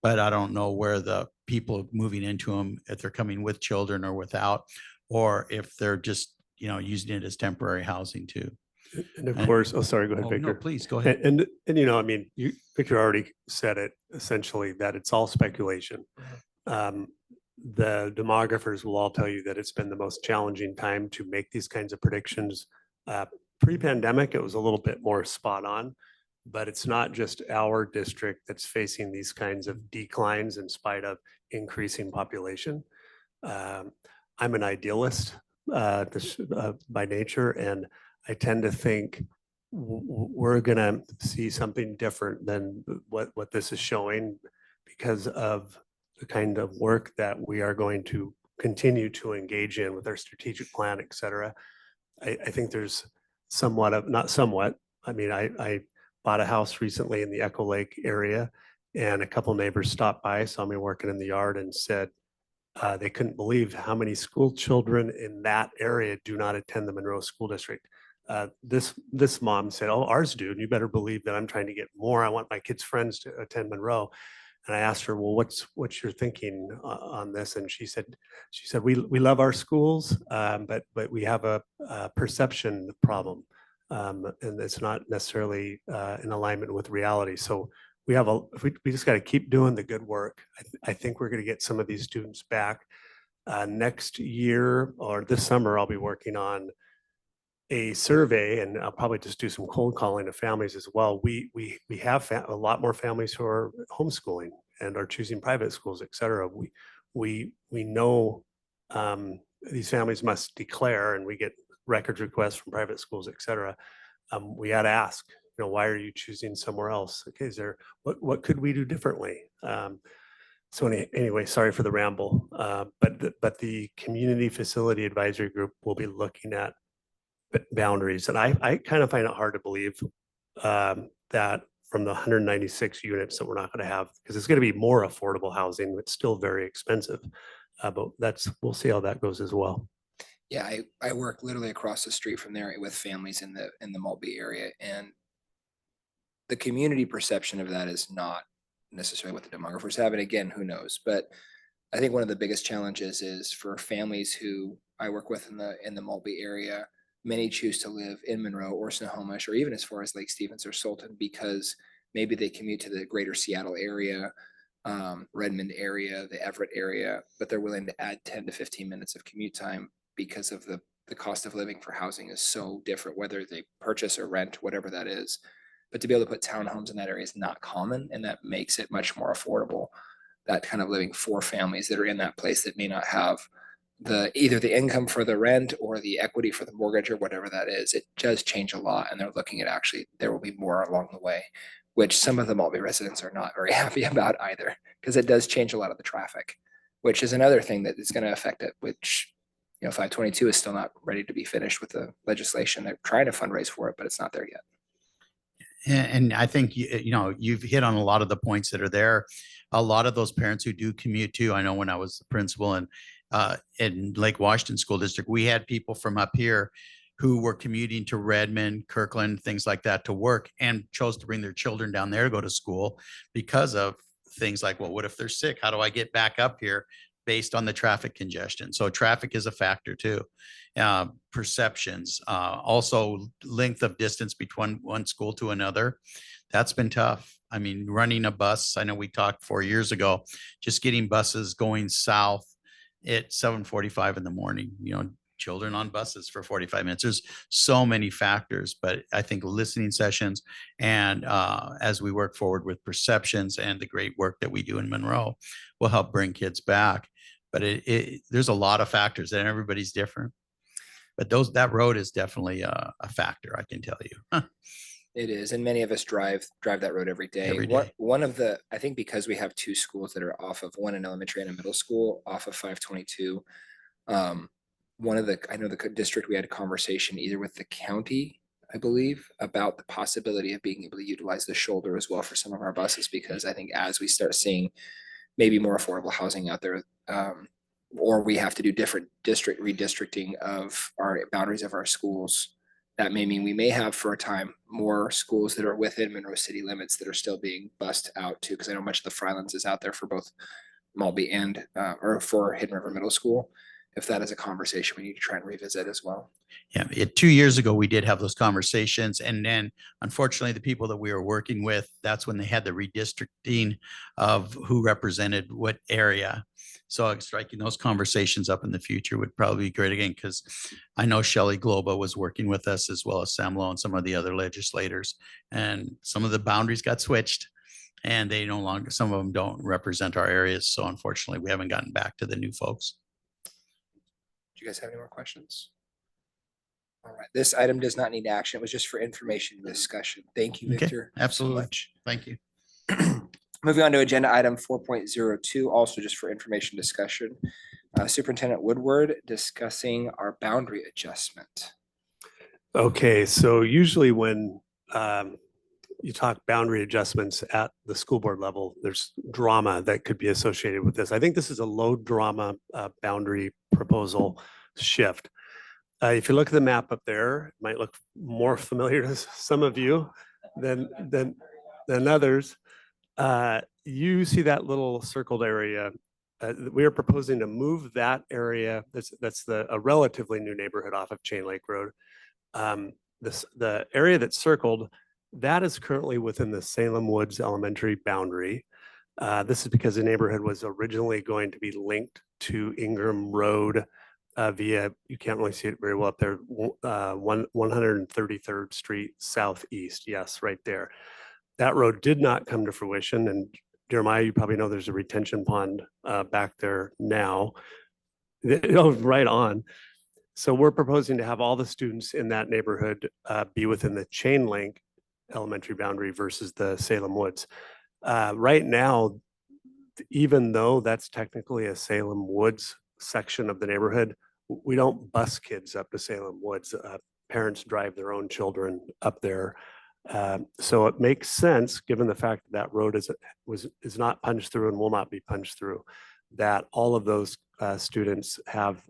but I don't know where the people moving into them, if they're coming with children or without, or if they're just, using it as temporary housing too. And of course, sorry, go ahead, Victor. No, please go ahead. And I mean, Victor already said it essentially that it's all speculation. The demographers will all tell you that it's been the most challenging time to make these kinds of predictions. Pre-pandemic, it was a little bit more spot on, but it's not just our district that's facing these kinds of declines in spite of increasing population. I'm an idealist by nature, and I tend to think we're going to see something different than what this is showing because of the kind of work that we are going to continue to engage in with our strategic plan, et cetera. I think there's somewhat of, not somewhat, I mean, I bought a house recently in the Echo Lake area, and a couple neighbors stopped by, saw me working in the yard, and said they couldn't believe how many school children in that area do not attend the Monroe School District. This mom said, "Oh, ours do, and you better believe that I'm trying to get more. I want my kids' friends to attend Monroe." And I asked her, "Well, what's your thinking on this?" And she said, we love our schools, but we have a perception problem, and it's not necessarily in alignment with reality. So we just got to keep doing the good work. I think we're going to get some of these students back next year, or this summer. I'll be working on a survey, and I'll probably just do some cold calling to families as well. We have a lot more families who are homeschooling and are choosing private schools, et cetera. We know these families must declare, and we get records requests from private schools, et cetera. We got to ask, why are you choosing somewhere else? Okay, is there, what could we do differently? So anyway, sorry for the ramble, but the Community Facility Advisory Group will be looking at boundaries. And I kind of find it hard to believe that from the 196 units that we're not going to have, because it's going to be more affordable housing, but still very expensive. But we'll see how that goes as well. Yeah, I work literally across the street from there with families in the Maltby area, and the community perception of that is not necessarily what the demographers have. And again, who knows? But I think one of the biggest challenges is for families who I work with in the Maltby area. Many choose to live in Monroe or Snohomish, or even as far as Lake Stevens or Sultan, because maybe they commute to the greater Seattle area, Redmond area, the Everett area, but they're willing to add 10 to 15 minutes of commute time because of the cost of living for housing is so different, whether they purchase or rent, whatever that is. But to be able to put townhomes in that area is not common, and that makes it much more affordable. That kind of living for families that are in that place that may not have either the income for the rent or the equity for the mortgage or whatever that is. It does change a lot, and they're looking at actually there will be more along the way, which some of the Maltby residents are not very happy about either, because it does change a lot of the traffic, which is another thing that is going to affect it, which 522 is still not ready to be finished with the legislation. They're trying to fundraise for it, but it's not there yet. And I think, you've hit on a lot of the points that are there. A lot of those parents who do commute too. I know when I was the principal in Lake Washington School District, we had people from up here who were commuting to Redmond, Kirkland, things like that to work, and chose to bring their children down there to go to school because of things like, well, what if they're sick? How do I get back up here? Based on the traffic congestion. So traffic is a factor too. Perceptions, also length of distance between one school to another. That's been tough. I mean, running a bus, I know we talked 4 years ago, just getting buses going south at 7:45 in the morning, children on buses for 45 minutes. There's so many factors, but I think listening sessions and as we work forward with perceptions and the great work that we do in Monroe will help bring kids back. But there's a lot of factors and everybody's different. But that road is definitely a factor, I can tell you. It is, and many of us drive that road every day. Every day. One of the, I think because we have two schools that are off of, one an elementary and a middle school off of 522. I know the district, we had a conversation either with the county, I believe, about the possibility of being able to utilize the shoulder as well for some of our buses, because I think as we start seeing maybe more affordable housing out there, or we have to do different district redistricting of our boundaries of our schools, that may mean we may have for a time more schools that are within Monroe city limits that are still being bussed out to, because I know much of the Frylands is out there for both Maltby and or for Hidden River Middle School. If that is a conversation we need to try and revisit as well. Yeah, 2 years ago, we did have those conversations. And then unfortunately, the people that we were working with, that's when they had the redistricting of who represented what area. So striking those conversations up in the future would probably be great again, because I know Shelley Globa was working with us as well as Sam Lowe and some of the other legislators. And some of the boundaries got switched and they no longer, some of them don't represent our areas. So unfortunately, we haven't gotten back to the new folks. Do you guys have any more questions? All right, this item does not need action. It was just for information and discussion. Thank you, Okay, Victor. absolutely. So much. Thank you. Moving on to agenda item 4.02, also just for information discussion. Superintendent Woodward discussing our boundary adjustment. Okay, so usually when you talk boundary adjustments at the school board level, there's drama that could be associated with this. I think this is a low drama boundary proposal shift. If you look at the map up there, it might look more familiar to some of you than others. You see that little circled area. We are proposing to move that area. That's a relatively new neighborhood off of Chain Lake Road. The area that's circled, that is currently within the Salem Woods Elementary boundary. This is because the neighborhood was originally going to be linked to Ingram Road via, you can't really see it very well up there, 133rd Street Southeast. Yes, right there. That road did not come to fruition. And Jeremiah, you probably know there's a retention pond back there now. Right on. So we're proposing to have all the students in that neighborhood be within the Chain Link Elementary boundary versus the Salem Woods. Right now, even though that's technically a Salem Woods section of the neighborhood, we don't bus kids up to Salem Woods. Parents drive their own children up there. So it makes sense, given the fact that that road is not punched through and will not be punched through, that all of those students have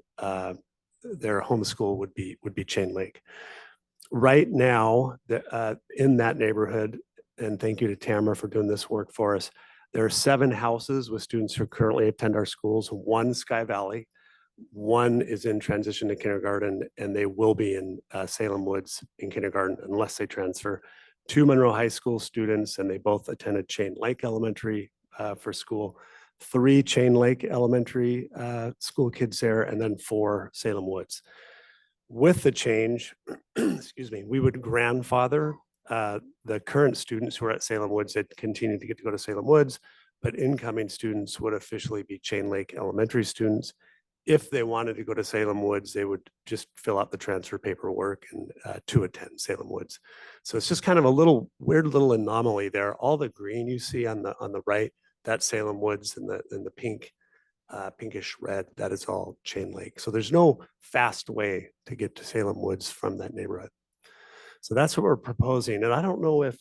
their homeschool would be Chain Lake. Right now, in that neighborhood, and thank you to Tamara for doing this work for us, there are 7 houses with students who currently attend our schools, 1 Sky Valley, 1 is in transition to kindergarten, and they will be in Salem Woods in kindergarten unless they transfer. 2 Monroe High School students, and they both attended Chain Lake Elementary for school. 3 Chain Lake Elementary school kids there, and then 4 Salem Woods. With the change, excuse me, we would grandfather the current students who are at Salem Woods that continue to get to go to Salem Woods, but incoming students would officially be Chain Lake Elementary students. If they wanted to go to Salem Woods, they would just fill out the transfer paperwork and to attend Salem Woods. So it's just kind of a little weird little anomaly there. All the green you see on the right, that's Salem Woods, and the pink, pinkish red, that is all Chain Lake. So there's no fast way to get to Salem Woods from that neighborhood. So that's what we're proposing. And I don't know if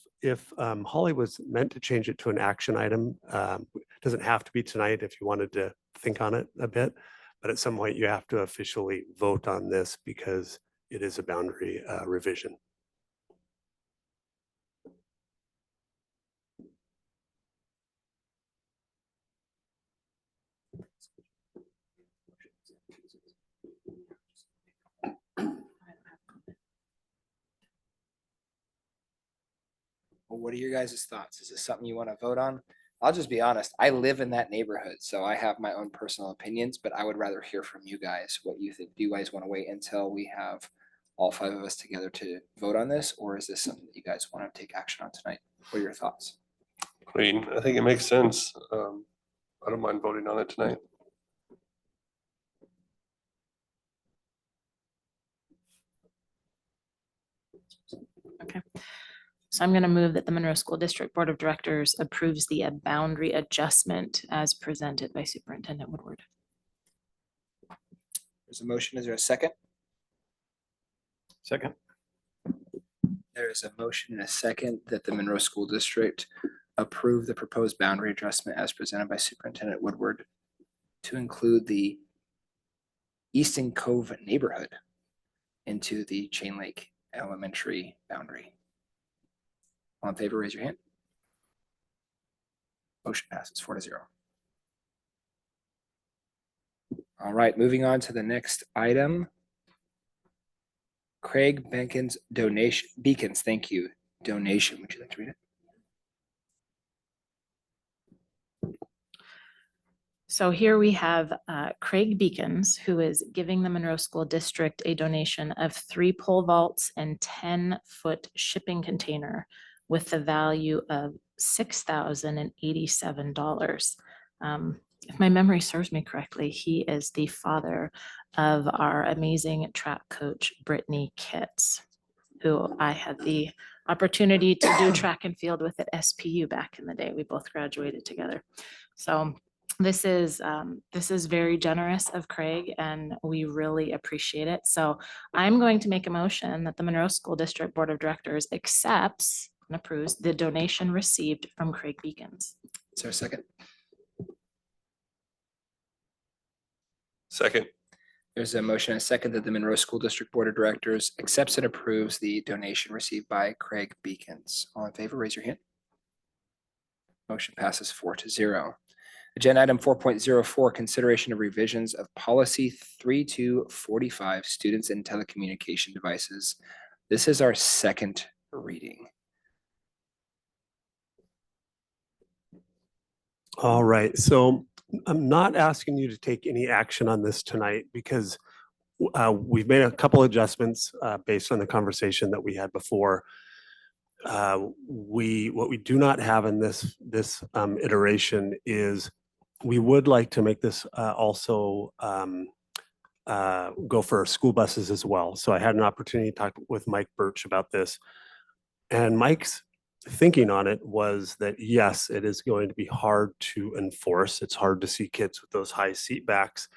Holly was meant to change it to an action item. It doesn't have to be tonight if you wanted to think on it a bit. But at some point, you have to officially vote on this because it is a boundary revision. Well, what are your guys' thoughts? Is this something you want to vote on? I'll just be honest. I live in that neighborhood, so I have my own personal opinions, but I would rather hear from you guys what you think. Do you guys want to wait until we have all 5 of us together to vote on this, or is this something that you guys want to take action on tonight? What are your thoughts? I mean, I think it makes sense. I don't mind voting on it tonight. Okay. So I'm going to move that the Monroe School District Board of Directors approves the boundary adjustment as presented by Superintendent Woodward. There's a motion. Is there a second? Second. There is a motion and a second that the Monroe School District approve the proposed boundary adjustment as presented by Superintendent Woodward to include the Easton Cove neighborhood into the Chain Lake Elementary boundary. All in favor, raise your hand. Motion passes 4-0. All right, moving on to the next item. Craig Beacon's donation, Beacons, thank you. Donation, would you like to read it? So here we have Craig Beacons, who is giving the Monroe School District a donation of 3 pole vaults and 10-foot shipping container with the value of $6,087. If my memory serves me correctly, he is the father of our amazing track coach, Brittany Kitts. who I had the opportunity to do track and field with at SPU back in the day. We both graduated together. So this is very generous of Craig, and we really appreciate it. So I'm going to make a motion that the Monroe School District Board of Directors accepts and approves the donation received from Craig Beacons. Is there a second? Second. There's a motion and a second that the Monroe School District Board of Directors accepts and approves the donation received by Craig Beacons. All in favor, raise your hand. Motion passes 4-0. Agenda item 4.04, consideration of revisions of policy 3245, students and telecommunication devices. This is our second reading. All right, so I'm not asking you to take any action on this tonight because we've made a couple adjustments based on the conversation that we had before. What we do not have in this iteration is we would like to make this also go for school buses as well. So I had an opportunity to talk with Mike Birch about this, and Mike's thinking on it was that yes, it is going to be hard to enforce. It's hard to see kids with those high seat backs,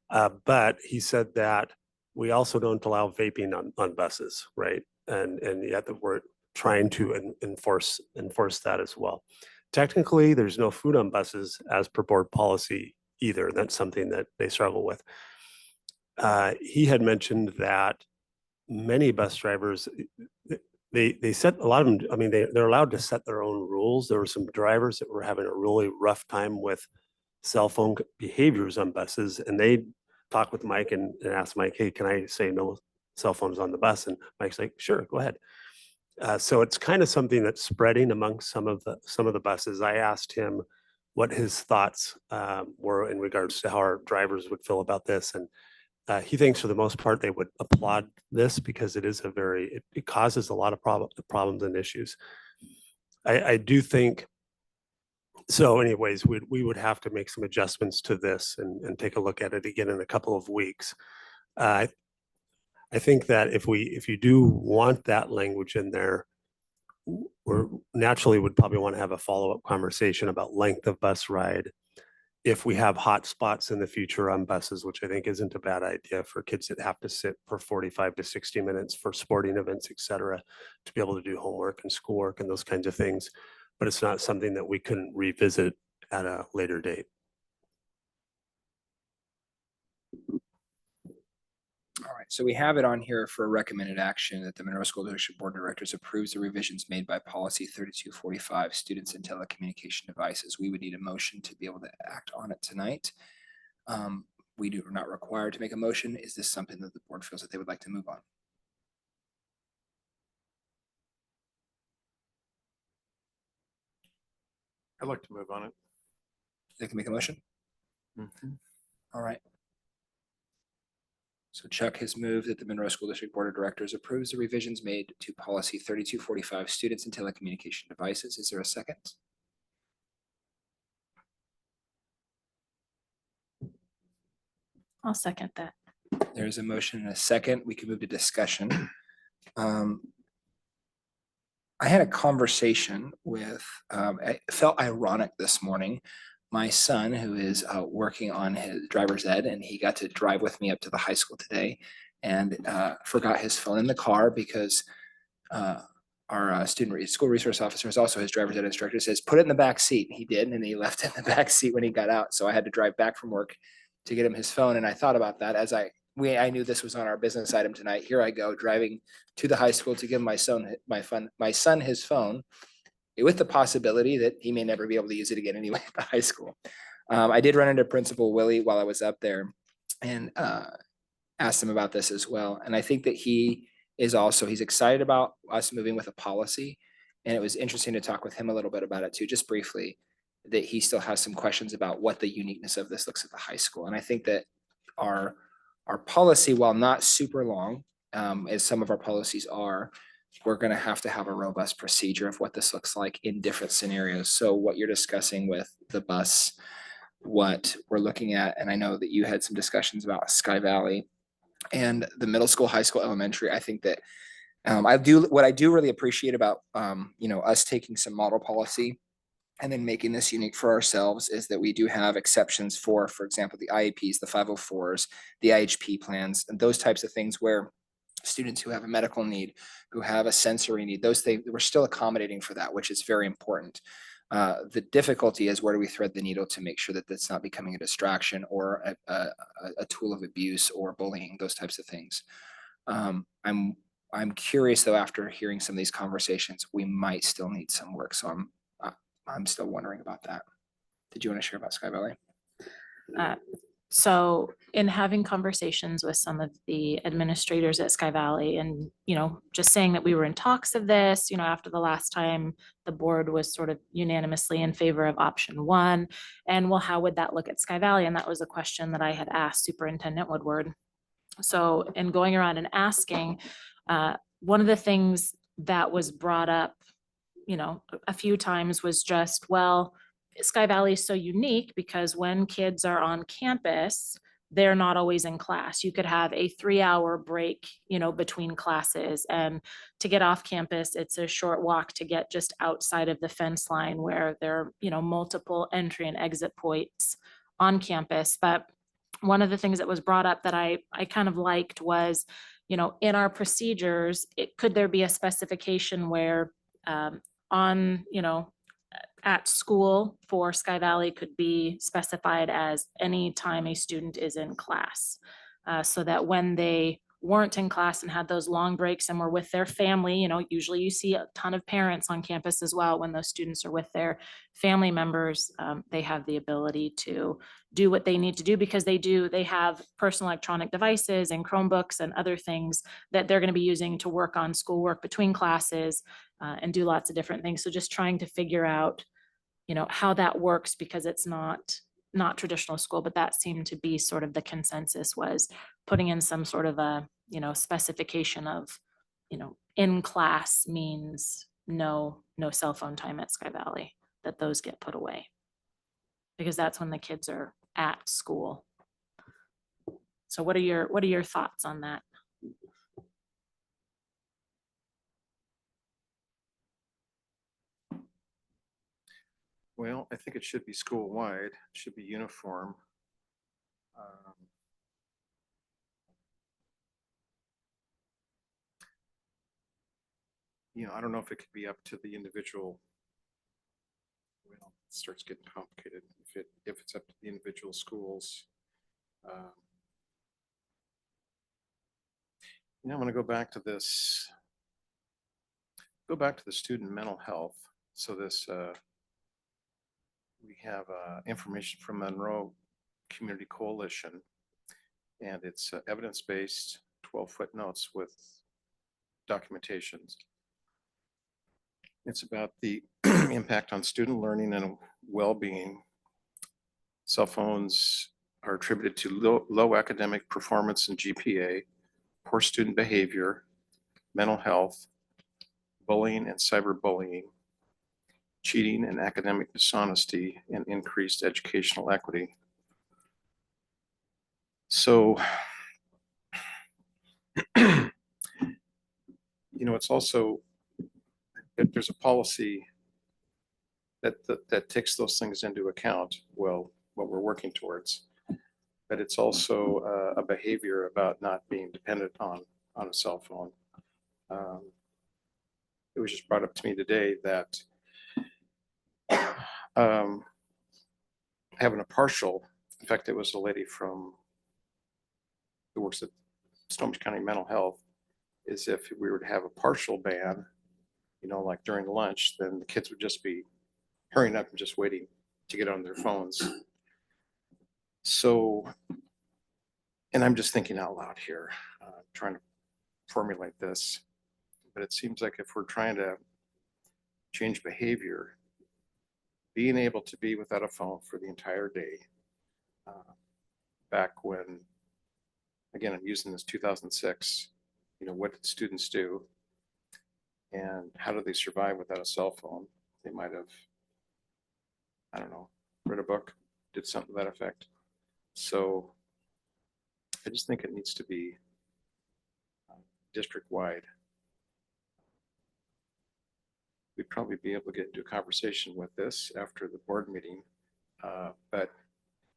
but he said that we also don't allow vaping on buses, right? And yet that we're trying to enforce that as well. Technically, there's no food on buses as per board policy either. That's something that they struggle with. He had mentioned that many bus drivers, they set a lot of them, I mean, they're allowed to set their own rules. There were some drivers that were having a really rough time with cell phone behaviors on buses, and they talked with Mike and asked Mike, hey, can I say no cell phones on the bus? And Mike's like, sure, go ahead. So it's kind of something that's spreading among some of the buses. I asked him what his thoughts were in regards to how our drivers would feel about this, and he thinks for the most part they would applaud this because it is it causes a lot of problems and issues. I do think so. Anyways, we would have to make some adjustments to this and take a look at it again in a couple of weeks. I think that if you do want that language in there, we're naturally would probably want to have a follow-up conversation about length of bus ride. If we have hot spots in the future on buses, which I think isn't a bad idea for kids that have to sit for 45 to 60 minutes for sporting events, et cetera, to be able to do homework and schoolwork and those kinds of things. But it's not something that we couldn't revisit at a later date. All right, so we have it on here for recommended action that the Monroe School District Board of Directors approves the revisions made by policy 3245, students and telecommunication devices. We would need a motion to be able to act on it tonight. We are not required to make a motion. Is this something that the board feels that they would like to move on? I'd like to move on it. They can make a motion? All right. So Chuck has moved that the Monroe School District Board of Directors approves the revisions made to policy 3245, students and telecommunication devices. Is there a second? I'll second that. There's a motion and a second. We can move to discussion. I had a conversation with, it felt ironic this morning. My son, who is working on his driver's ed, and he got to drive with me up to the high school today, and forgot his phone in the car because our school resource officer is also his driver's ed instructor, says, put it in the back seat. He did, and he left it in the back seat when he got out. So I had to drive back from work to get him his phone. And I thought about that as I knew this was on our business item tonight. Here I go driving to the high school to give my son his phone, with the possibility that he may never be able to use it again anyway at the high school. I did run into Principal Willie while I was up there and asked him about this as well. And I think that he's excited about us moving with a policy. And it was interesting to talk with him a little bit about it too, just briefly, that he still has some questions about what the uniqueness of this looks at the high school. And I think that our policy, while not super long, as some of our policies are, we're going to have a robust procedure of what this looks like in different scenarios. So what you're discussing with the bus, what we're looking at, and I know that you had some discussions about Sky Valley and the middle school, high school, elementary. I think that What I do really appreciate about, us taking some model policy and then making this unique for ourselves is that we do have exceptions for example, the IEPs, the 504s, the IHP plans, and those types of things where students who have a medical need, who have a sensory need, those things, we're still accommodating for that, which is very important. The difficulty is where do we thread the needle to make sure that that's not becoming a distraction or a tool of abuse or bullying, those types of things. I'm curious though, after hearing some of these conversations, we might still need some work. So I'm still wondering about that. Did you want to share about Sky Valley? So in having conversations with some of the administrators at Sky Valley and, just saying that we were in talks of this, after the last time the board was sort of unanimously in favor of option one. And well, how would that look at Sky Valley? And that was a question that I had asked Superintendent Woodward. So in going around and asking, one of the things that was brought up, a few times was just, well, Sky Valley is so unique because when kids are on campus, they're not always in class. You could have a 3-hour break, between classes, and to get off campus, it's a short walk to get just outside of the fence line where there are, multiple entry and exit points on campus. But one of the things that was brought up that I kind of liked was, in our procedures, could there be a specification where on, at school for Sky Valley could be specified as any time a student is in class, so that when they weren't in class and had those long breaks and were with their family, usually you see a ton of parents on campus as well. When those students are with their family members, they have the ability to do what they need to do because they have personal electronic devices and Chromebooks and other things that they're going to be using to work on schoolwork between classes, and do lots of different things. So just trying to figure out, how that works, because it's not traditional school, but that seemed to be sort of the consensus, was putting in some sort of a, specification of, in class means no cell phone time at Sky Valley, that those get put away. Because that's when the kids are at school. So what are your thoughts on that? Well, I think it should be school-wide, it should be uniform. I don't know if it could be up to the individual. Well, it starts getting complicated if it's up to the individual schools. I'm going to go back to this. Go back to the student mental health. So this, we have information from Monroe Community Coalition, and it's evidence-based 12-foot notes with documentations. It's about the impact on student learning and well-being. Cell phones are attributed to low academic performance and GPA, poor student behavior, mental health, bullying and cyberbullying, cheating and academic dishonesty, and increased educational equity. So, it's also, if there's a policy that takes those things into account, well, what we're working towards, but it's also a behavior about not being dependent on a cell phone. It was just brought up to me today that having a partial, in fact, it was a lady who works at Snohomish County Mental Health, is if we were to have a partial ban, like during lunch, then the kids would just be hurrying up and just waiting to get on their phones. So, and I'm just thinking out loud here, trying to formulate this, but it seems like if we're trying to change behavior, being able to be without a phone for the entire day, back when, again, I'm using this 2006, what did students do? And how do they survive without a cell phone? They might have, I don't know, read a book, did something to that effect. So I just think it needs to be district-wide. we'd probably be able to get into a conversation with this after the board meeting. But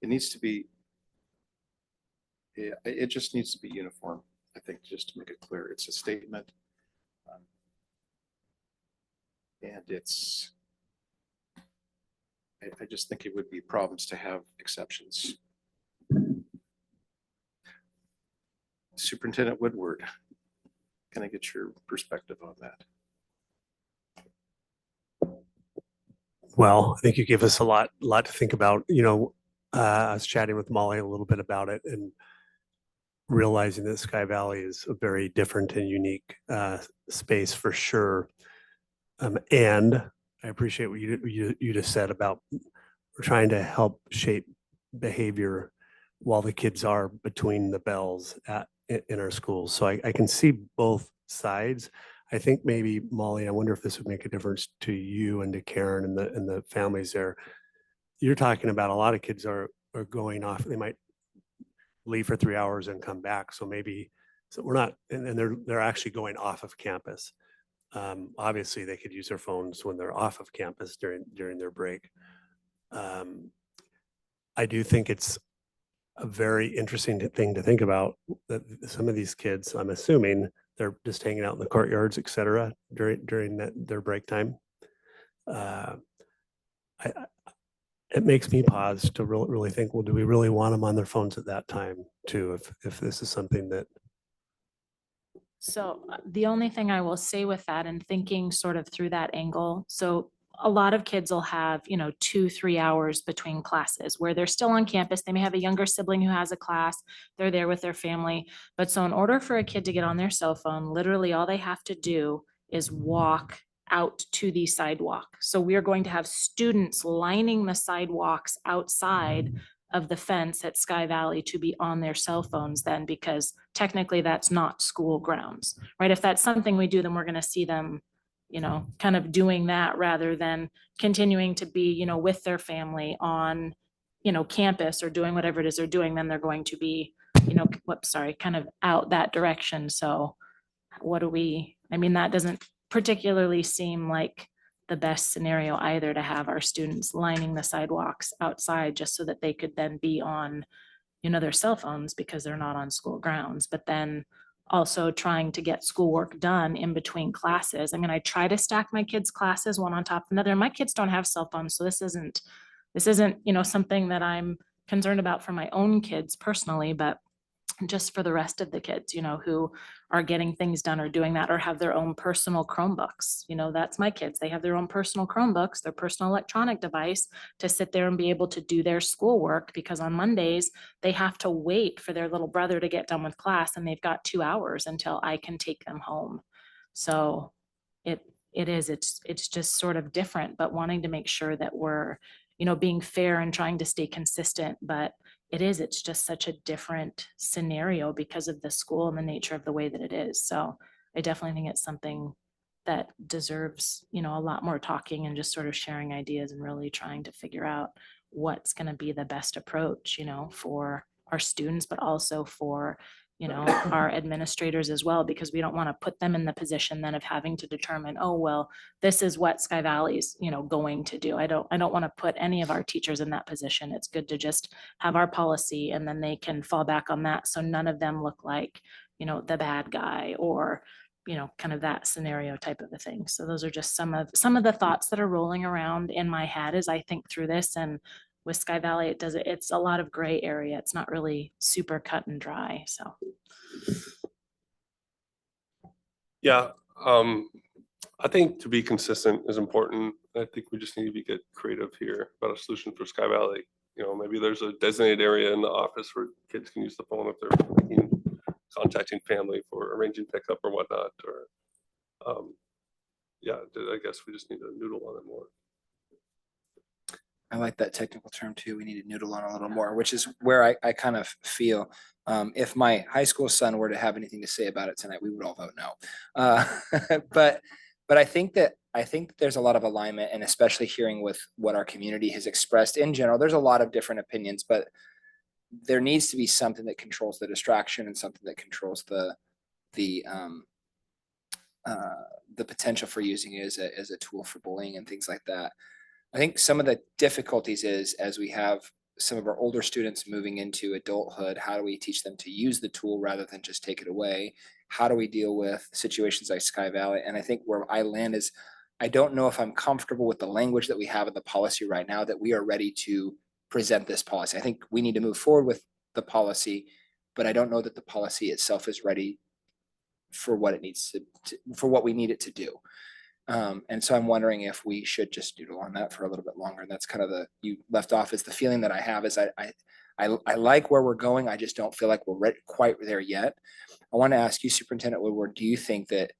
it needs to be, it just needs to be uniform, I think, just to make it clear. It's a statement. And it's, I just think it would be problems to have exceptions. Superintendent Woodward, can I get your perspective on that? Well, I think you give us a lot to think about. I was chatting with Molly a little bit about it and realizing that Sky Valley is a very different and unique space for sure. And I appreciate what you just said about we're trying to help shape behavior while the kids are between the bells in our schools. So I can see both sides. I think maybe Molly, I wonder if this would make a difference to you and to Karen and the families there. You're talking about a lot of kids are going off. They might leave for 3 hours and come back. So maybe, so we're not, and they're actually going off of campus. Obviously they could use their phones when they're off of campus during their break. I do think it's a very interesting thing to think about that some of these kids, I'm assuming they're just hanging out in the courtyards, et cetera, during their break time. It makes me pause to really think, well, do we really want them on their phones at that time too? If this is something that. So the only thing I will say with that and thinking sort of through that angle, so a lot of kids will have, 2-3 hours between classes where they're still on campus. They may have a younger sibling who has a class. They're there with their family. But so in order for a kid to get on their cell phone, literally all they have to do is walk out to the sidewalk. So we are going to have students lining the sidewalks outside of the fence at Sky Valley to be on their cell phones then, because technically that's not school grounds, right? If that's something we do, then we're going to see them, kind of doing that rather than continuing to be, with their family on, campus or doing whatever it is they're doing, then they're going to be, kind of out that direction. So that doesn't particularly seem like the best scenario either, to have our students lining the sidewalks outside just so that they could then be on, their cell phones because they're not on school grounds, but then also trying to get schoolwork done in between classes. I mean, I try to stack my kids' classes one on top of another. My kids don't have cell phones, so this isn't, something that I'm concerned about for my own kids personally, but just for the rest of the kids, who are getting things done or doing that or have their own personal Chromebooks. That's my kids. They have their own personal Chromebooks, their personal electronic device to sit there and be able to do their schoolwork, because on Mondays they have to wait for their little brother to get done with class and they've got 2 hours until I can take them home. So it's just sort of different, but wanting to make sure that we're, being fair and trying to stay consistent, but it's just such a different scenario because of the school and the nature of the way that it is. So I definitely think it's something that deserves, a lot more talking and just sort of sharing ideas and really trying to figure out what's going to be the best approach, for our students, but also for, our administrators as well, because we don't want to put them in the position then of having to determine, oh, well, this is what Sky Valley's, going to do. I don't want to put any of our teachers in that position. It's good to just have our policy and then they can fall back on that. So none of them look like, the bad guy or, kind of that scenario type of a thing. So those are just some of the thoughts that are rolling around in my head as I think through this. And with Sky Valley, it's a lot of gray area. It's not really super cut and dry. So. Yeah, I think to be consistent is important. I think we just need to get creative here about a solution for Sky Valley. Maybe there's a designated area in the office where kids can use the phone if they're contacting family for arranging pickup or whatnot, or yeah, I guess we just need to noodle on it more. I like that technical term too. We need to noodle on a little more, which is where I kind of feel if my high school son were to have anything to say about it tonight, we would all vote no. But I think that there's a lot of alignment, and especially hearing with what our community has expressed in general, there's a lot of different opinions, but there needs to be something that controls the distraction and something that controls the the potential for using it as a tool for bullying and things like that. I think some of the difficulties is as we have some of our older students moving into adulthood, how do we teach them to use the tool rather than just take it away? How do we deal with situations like Sky Valley? And I think where I land is, I don't know if I'm comfortable with the language that we have in the policy right now, that we are ready to present this policy. I think we need to move forward with the policy, but I don't know that the policy itself is ready for what it needs for what we need it to do. And so I'm wondering if we should just doodle on that for a little bit longer. And that's kind of you left off is the feeling that I have is I like where we're going. I just don't feel like we're quite there yet. I want to ask you, Superintendent Woodward, do you think that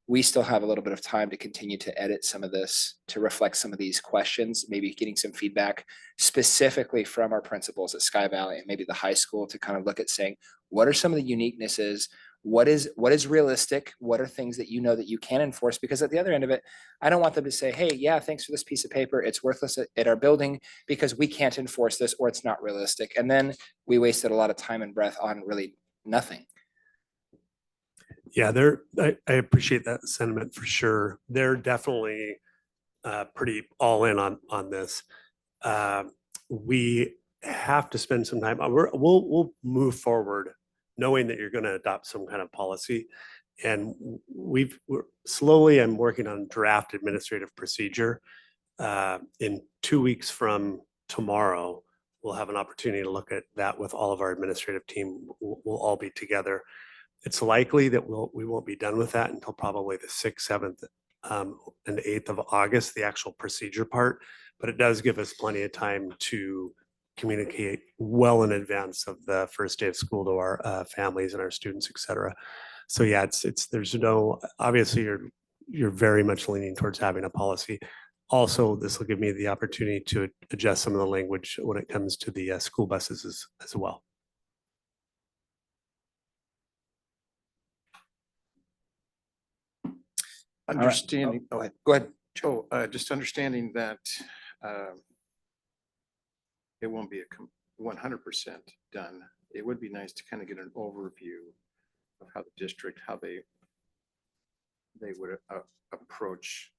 we still have a little bit of time to continue to edit some of this to reflect some of these questions, maybe getting some feedback specifically from our principals at Sky Valley and maybe the high school to kind of look at saying, what are some of the uniquenesses? What is realistic? What are things that you know that you can enforce? Because at the other end of it, I don't want them to say, hey, yeah, thanks for this piece of paper. It's worthless at our building because we can't enforce this or it's not realistic. And then we wasted a lot of time and breath on really nothing. Yeah, I appreciate that sentiment for sure. They're definitely pretty all in on this. We have to spend some time. We'll move forward knowing that you're going to adopt some kind of policy. And we're slowly, I'm working on draft administrative procedure. In 2 weeks from tomorrow, we'll have an opportunity to look at that with all of our administrative team. We'll all be together. It's likely that we won't be done with that until probably the 6th, 7th, and 8th of August, the actual procedure part. But it does give us plenty of time to communicate well in advance of the first day of school to our families and our students, et cetera. So yeah, there's no, obviously you're very much leaning towards having a policy. Also, this will give me the opportunity to adjust some of the language when it comes to the school buses as well. Understanding, Go ahead. just understanding that it won't be 100% done. It would be nice to kind of get an overview of how the district, how they would approach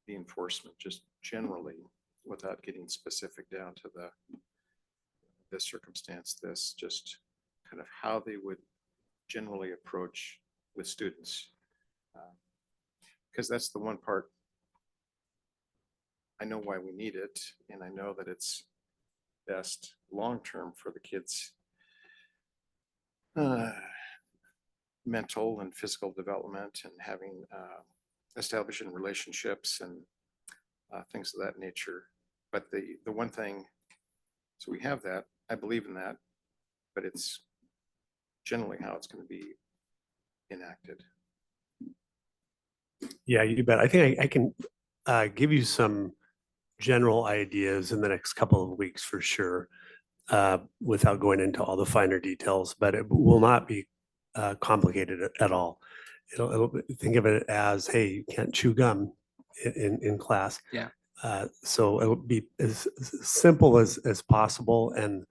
the enforcement just generally without getting specific down to this circumstance, this just kind of how they would generally approach with students. Because that's the one part I know why we need it, and I know that it's best long-term for the kids' mental and physical development and having establishing relationships and things of that nature. But the one thing, so we have that, I believe in that, but it's generally how it's going to be enacted. Yeah, you bet. I think I can give you some general ideas in the next couple of weeks for sure, without going into all the finer details, but it will not be complicated at all. It'll think of it as, hey, you can't chew gum in class. Yeah. So it'll be as simple as possible. And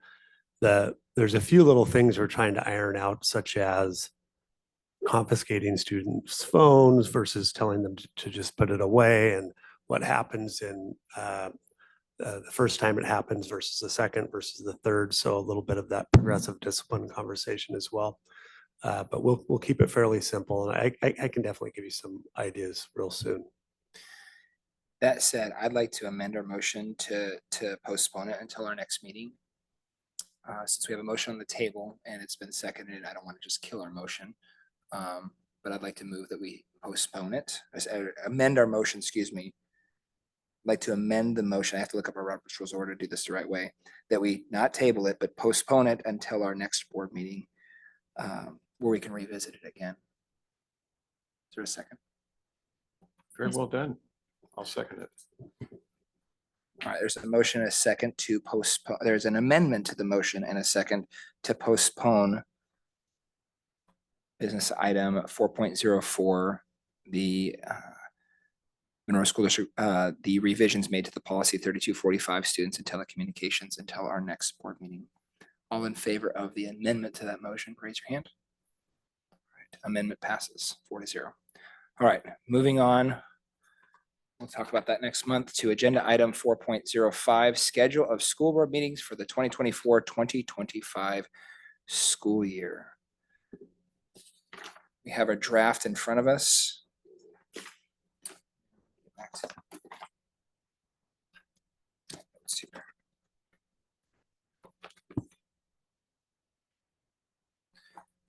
there's a few little things we're trying to iron out, such as confiscating students' phones versus telling them to just put it away, and what happens in the first time it happens versus the second versus the third. So a little bit of that progressive discipline conversation as well. But we'll keep it fairly simple, and I can definitely give you some ideas real soon. That said, I'd like to amend our motion to postpone it until our next meeting. Since we have a motion on the table and it's been seconded, I don't want to just kill our motion. But I'd like to move that we postpone it, amend our motion, excuse me. I'd like to amend the motion. I have to look up our Robert's Rules order to do this the right way, that we not table it, but postpone it until our next board meeting, where we can revisit it again. Is there a second? Very well done. I'll second it. All right, there's a motion and a second to postpone. There's an amendment to the motion and a second to postpone business item 4.04, the Monroe School District, the revisions made to the policy 3245 students and telecommunications until our next board meeting. All in favor of the amendment to that motion, raise your hand. All right, amendment passes 4-0. All right, moving on. We'll talk about that next month to agenda item 4.05, schedule of school board meetings for the 2024-2025 school year. We have a draft in front of us.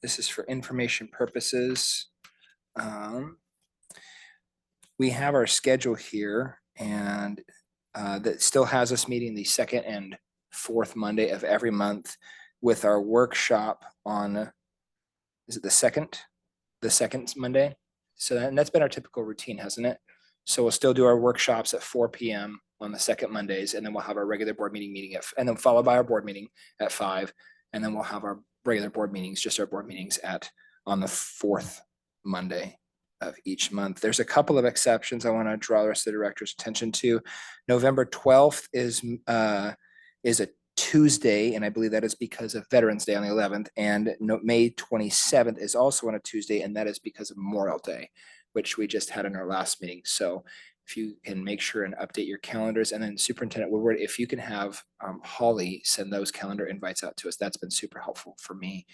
This is for information purposes. We have our schedule here, and that still has us meeting the second and fourth Monday of every month with our workshop on, is it the second? The second Monday? So and that's been our typical routine, hasn't it? So we'll still do our workshops at 4 p.m. on the second Mondays, and then we'll have our regular board meeting and then followed by our board meeting at 5. And then we'll have our regular board meetings, just our board meetings on the fourth Monday of each month. There's a couple of exceptions I want to draw the rest of the director's attention to. November 12th is a Tuesday, and I believe that is because of Veterans Day on the 11th. And May 27th is also on a Tuesday, and that is because of Memorial Day, which we just had in our last meeting. So if you can make sure and update your calendars, and then Superintendent Woodward, if you can have Holly send those calendar invites out to us, that's been super helpful for me.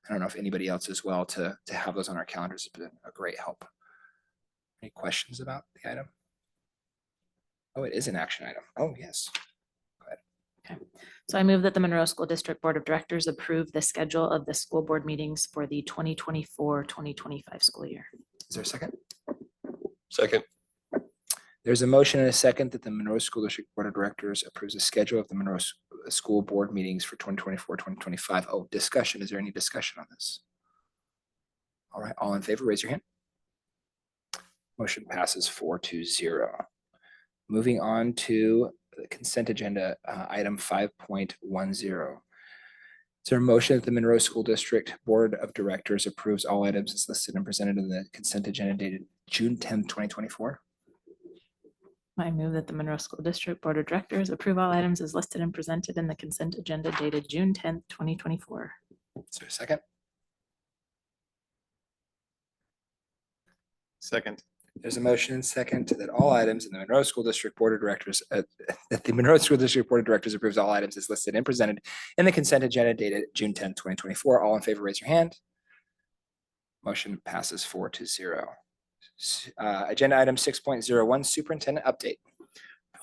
I don't know if anybody else as well to have those on our calendars has been a great help. Any questions about the item? Oh, it is an action item. Oh, yes. Go ahead. Okay. So I move that the Monroe School District Board of Directors approve the schedule of the school board meetings for the 2024-2025 school year. Is there a second? Second. There's a motion and a second that the Monroe School District Board of Directors approves the schedule of the Monroe School Board meetings for 2024-2025. Oh, discussion. Is there any discussion on this? All right, all in favor, raise your hand. Motion passes 4-0. Moving on to the consent agenda, item 5.10. Is there a motion that the Monroe School District Board of Directors approves all items as listed and presented in the consent agenda dated June 10th, 2024? I move that the Monroe School District Board of Directors approve all items as listed and presented in the consent agenda dated June 10th, 2024. Is there a second? Second. There's a motion and second that all items in the Monroe School District Board of Directors, that the Monroe School District Board of Directors approves all items as listed and presented in the consent agenda dated June 10th, 2024. All in favor, raise your hand. Motion passes 4-0. Agenda item 6.01, superintendent update.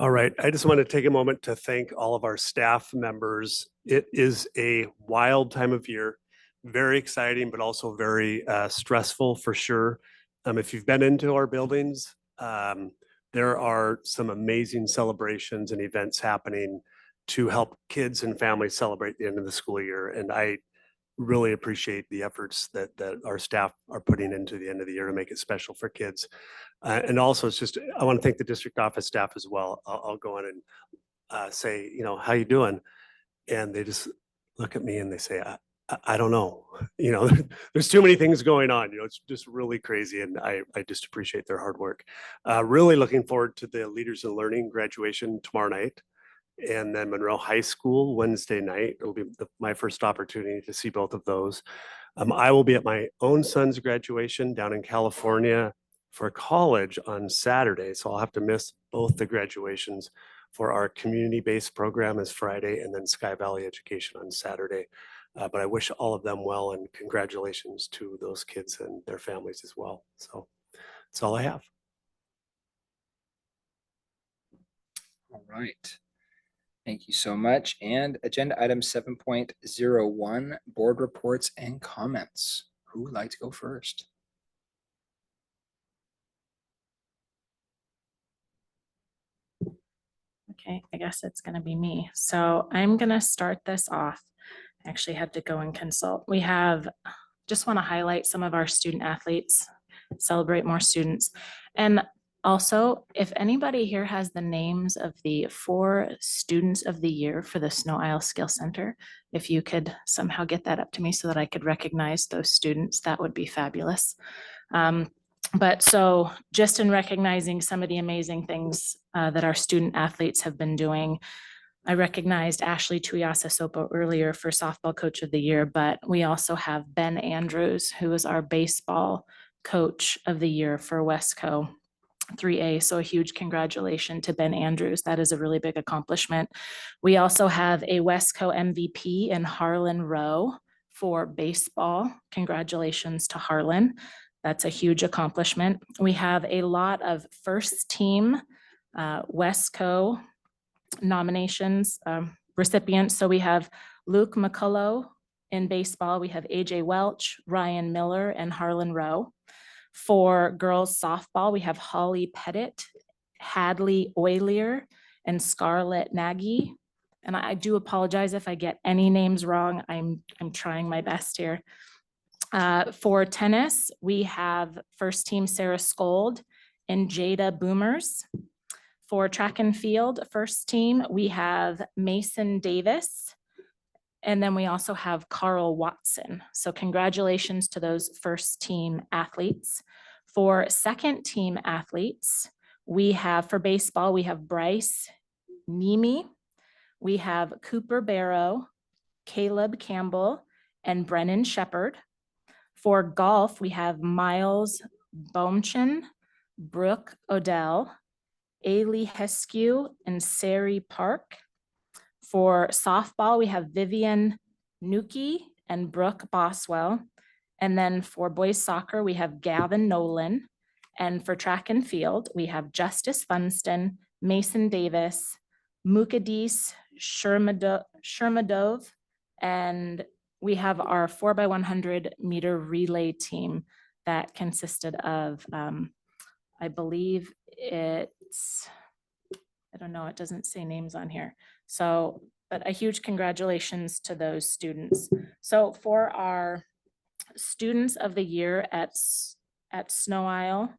All right, I just want to take a moment to thank all of our staff members. It is a wild time of year, very exciting, but also very stressful for sure. If you've been into our buildings, there are some amazing celebrations and events happening to help kids and families celebrate the end of the school year. And I really appreciate the efforts that our staff are putting into the end of the year to make it special for kids. And also, it's just, I want to thank the district office staff as well. I'll go in and say, you know, how you doing? And they just look at me and they say, I don't know, you know, there's too many things going on, you know, it's just really crazy. And I just appreciate their hard work. Really looking forward to the Leaders in Learning graduation tomorrow night. And then Monroe High School Wednesday night. It'll be my first opportunity to see both of those. I will be at my own son's graduation down in California for college on Saturday. So I'll have to miss both the graduations. For our community-based program is Friday, and then Sky Valley Education on Saturday. But I wish all of them well, and congratulations to those kids and their families as well. So that's all I have. All right. Thank you so much. And agenda item 7.01, board reports and comments. Who would like to go first? Okay, I guess it's going to be me. So I'm going to start this off. I actually had to go and consult. We have, just want to highlight some of our student athletes, celebrate more students. And also, if anybody here has the names of the 4 students of the year for the Snow Isle Skill Center, if you could somehow get that up to me so that I could recognize those students, that would be fabulous. But so just in recognizing some of the amazing things that our student athletes have been doing, I recognized Ashley Tuiasa-Sopo earlier for softball coach of the year, but we also have Ben Andrews, who is our baseball Coach of the Year for Wesco 3A. So a huge congratulations to Ben Andrews. That is a really big accomplishment. We also have a Wesco MVP in Harlan Rowe for baseball. Congratulations to Harlan. That's a huge accomplishment. We have a lot of first team Wesco nominations, recipients. So we have Luke McCullough in baseball. We have AJ Welch, Ryan Miller, and Harlan Rowe. For girls softball, we have Holly Pettit, Hadley Oilier, and Scarlett Nagy. And I do apologize if I get any names wrong. I'm trying my best here. For tennis, we have first team Sarah Scold and Jada Boomers. For track and field, first team, we have Mason Davis. And then we also have Carl Watson. So congratulations to those first team athletes. For second team athletes, we have, for baseball, we have Bryce Nemi, we have Cooper Barrow, Caleb Campbell, and Brennan Shepard. For golf, we have Miles Boumchin, Brooke Odell, Ailey Heskew, and Sari Park. For softball, we have Vivian Nuki and Brooke Boswell. And then for boys soccer, we have Gavin Nolan. And for track and field, we have Justice Funston, Mason Davis, Mukadis Shermadov, and we have our 4x100 meter relay team that consisted of, I believe it's, I don't know, it doesn't say names on here. So, but a huge congratulations to those students. So for our students of the year at Snow Isle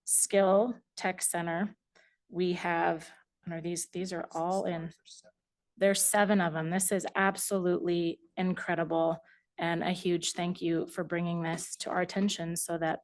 Skill Tech Center, we have, and are these are all in, there's 7 of them. This is absolutely incredible. And a huge thank you for bringing this to our attention so that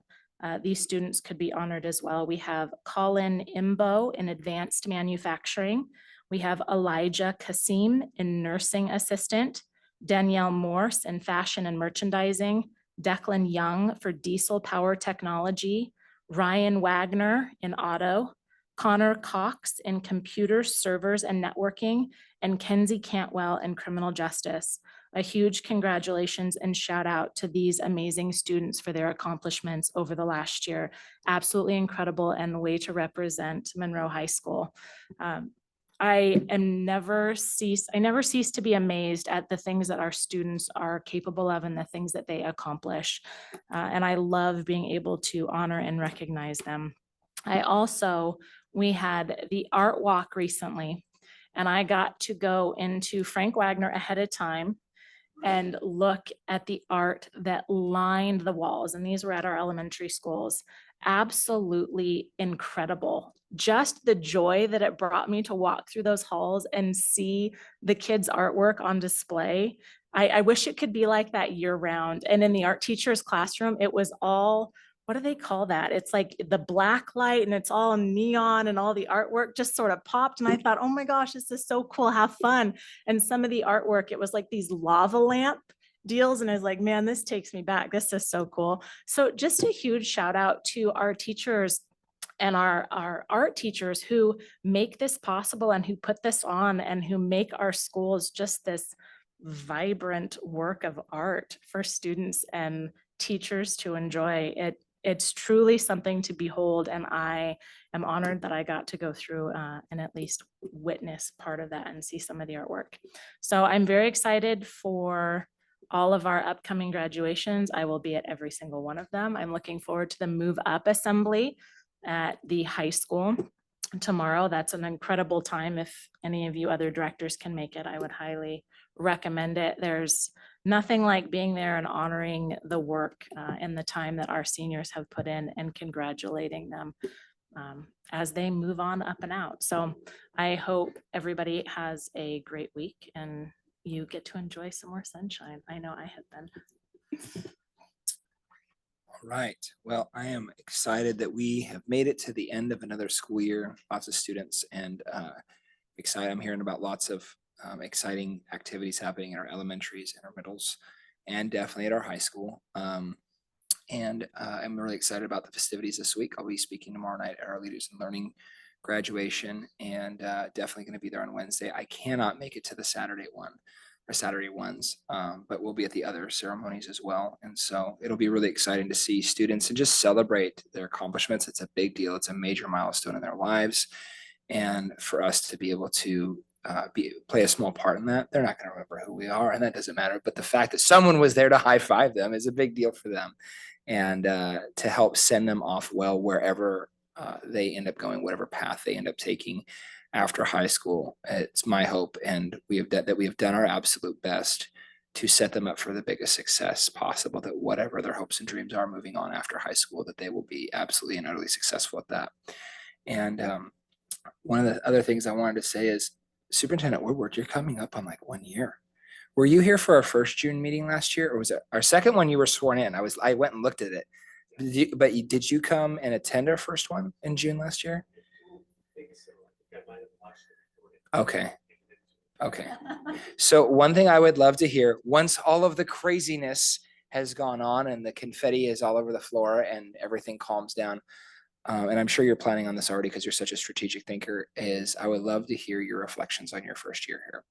these students could be honored as well. We have Colin Imbo in advanced manufacturing. We have Elijah Kasim in nursing assistant, Danielle Morse in fashion and merchandising, Declan Young for diesel power technology, Ryan Wagner in auto, Connor Cox in computer servers and networking, and Kenzie Cantwell in criminal justice. A huge congratulations and shout out to these amazing students for their accomplishments over the last year. Absolutely incredible and the way to represent Monroe High School. I never cease to be amazed at the things that our students are capable of and the things that they accomplish. And I love being able to honor and recognize them. We had the art walk recently, and I got to go into Frank Wagner ahead of time and look at the art that lined the walls. And these were at our elementary schools. Absolutely incredible. Just the joy that it brought me to walk through those halls and see the kids' artwork on display. I wish it could be like that year round. And in the art teacher's classroom, it was all, what do they call that? It's like the black light and it's all neon and all the artwork just sort of popped. And I thought, oh my gosh, this is so cool. Have fun. And some of the artwork, it was like these lava lamp deals. And I was like, man, this takes me back. This is so cool. So just a huge shout out to our teachers and our art teachers who make this possible and who put this on and who make our schools just this vibrant work of art for students and teachers to enjoy. It's truly something to behold, and I am honored that I got to go through and at least witness part of that and see some of the artwork. So I'm very excited for all of our upcoming graduations. I will be at every single one of them. I'm looking forward to the Move Up Assembly at the high school tomorrow. That's an incredible time. If any of you other directors can make it, I would highly recommend it. There's nothing like being there and honoring the work and the time that our seniors have put in and congratulating them as they move on up and out. So I hope everybody has a great week and you get to enjoy some more sunshine. I know I have been. All right. Well, I am excited that we have made it to the end of another school year. Lots of students and excited. I'm hearing about lots of exciting activities happening in our elementaries and our middles and definitely at our high school. And I'm really excited about the festivities this week. I'll be speaking tomorrow night at our Leaders in Learning graduation, and definitely going to be there on Wednesday. I cannot make it to the Saturday one or Saturday ones, but we'll be at the other ceremonies as well. And so it'll be really exciting to see students and just celebrate their accomplishments. It's a big deal. It's a major milestone in their lives. And for us to be able to play a small part in that, they're not going to remember who we are, and that doesn't matter. But the fact that someone was there to high five them is a big deal for them, and to help send them off well wherever they end up going, whatever path they end up taking after high school. It's my hope, and we have done our absolute best to set them up for the biggest success possible, that whatever their hopes and dreams are moving on after high school, that they will be absolutely and utterly successful at that. And one of the other things I wanted to say is, Superintendent Woodward, you're coming up on like 1 year. Were you here for our first June meeting last year, or was it our second one you were sworn in? I went and looked at it. Did you come and attend our first one in June last year? Okay. Okay. So one thing I would love to hear, once all of the craziness has gone on and the confetti is all over the floor and everything calms down, and I'm sure you're planning on this already because you're such a strategic thinker, is I would love to hear your reflections on your first year here.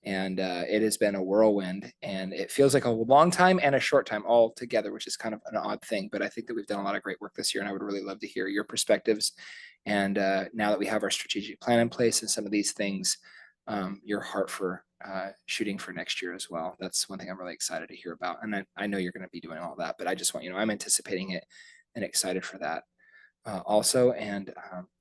And it has been a whirlwind, and it feels like a long time and a short time all together, which is kind of an odd thing. But I think that we've done a lot of great work this year, and I would really love to hear your perspectives. And now that we have our strategic plan in place and some of these things, your heart for shooting for next year as well. That's one thing I'm really excited to hear about. And I know you're going to be doing all that, but I just want you to know I'm anticipating it and excited for that. Also, and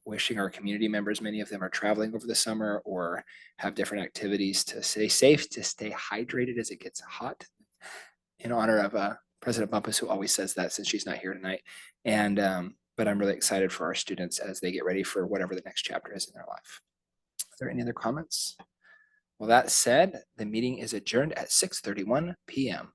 wishing our community members, many of them are traveling over the summer or have different activities, to stay safe, to stay hydrated as it gets hot, in honor of President Bumpus, who always says that since she's not here tonight. And but I'm really excited for our students as they get ready for whatever the next chapter is in their life. Are there any other comments? Well, that said, the meeting is adjourned at 6:31 p.m.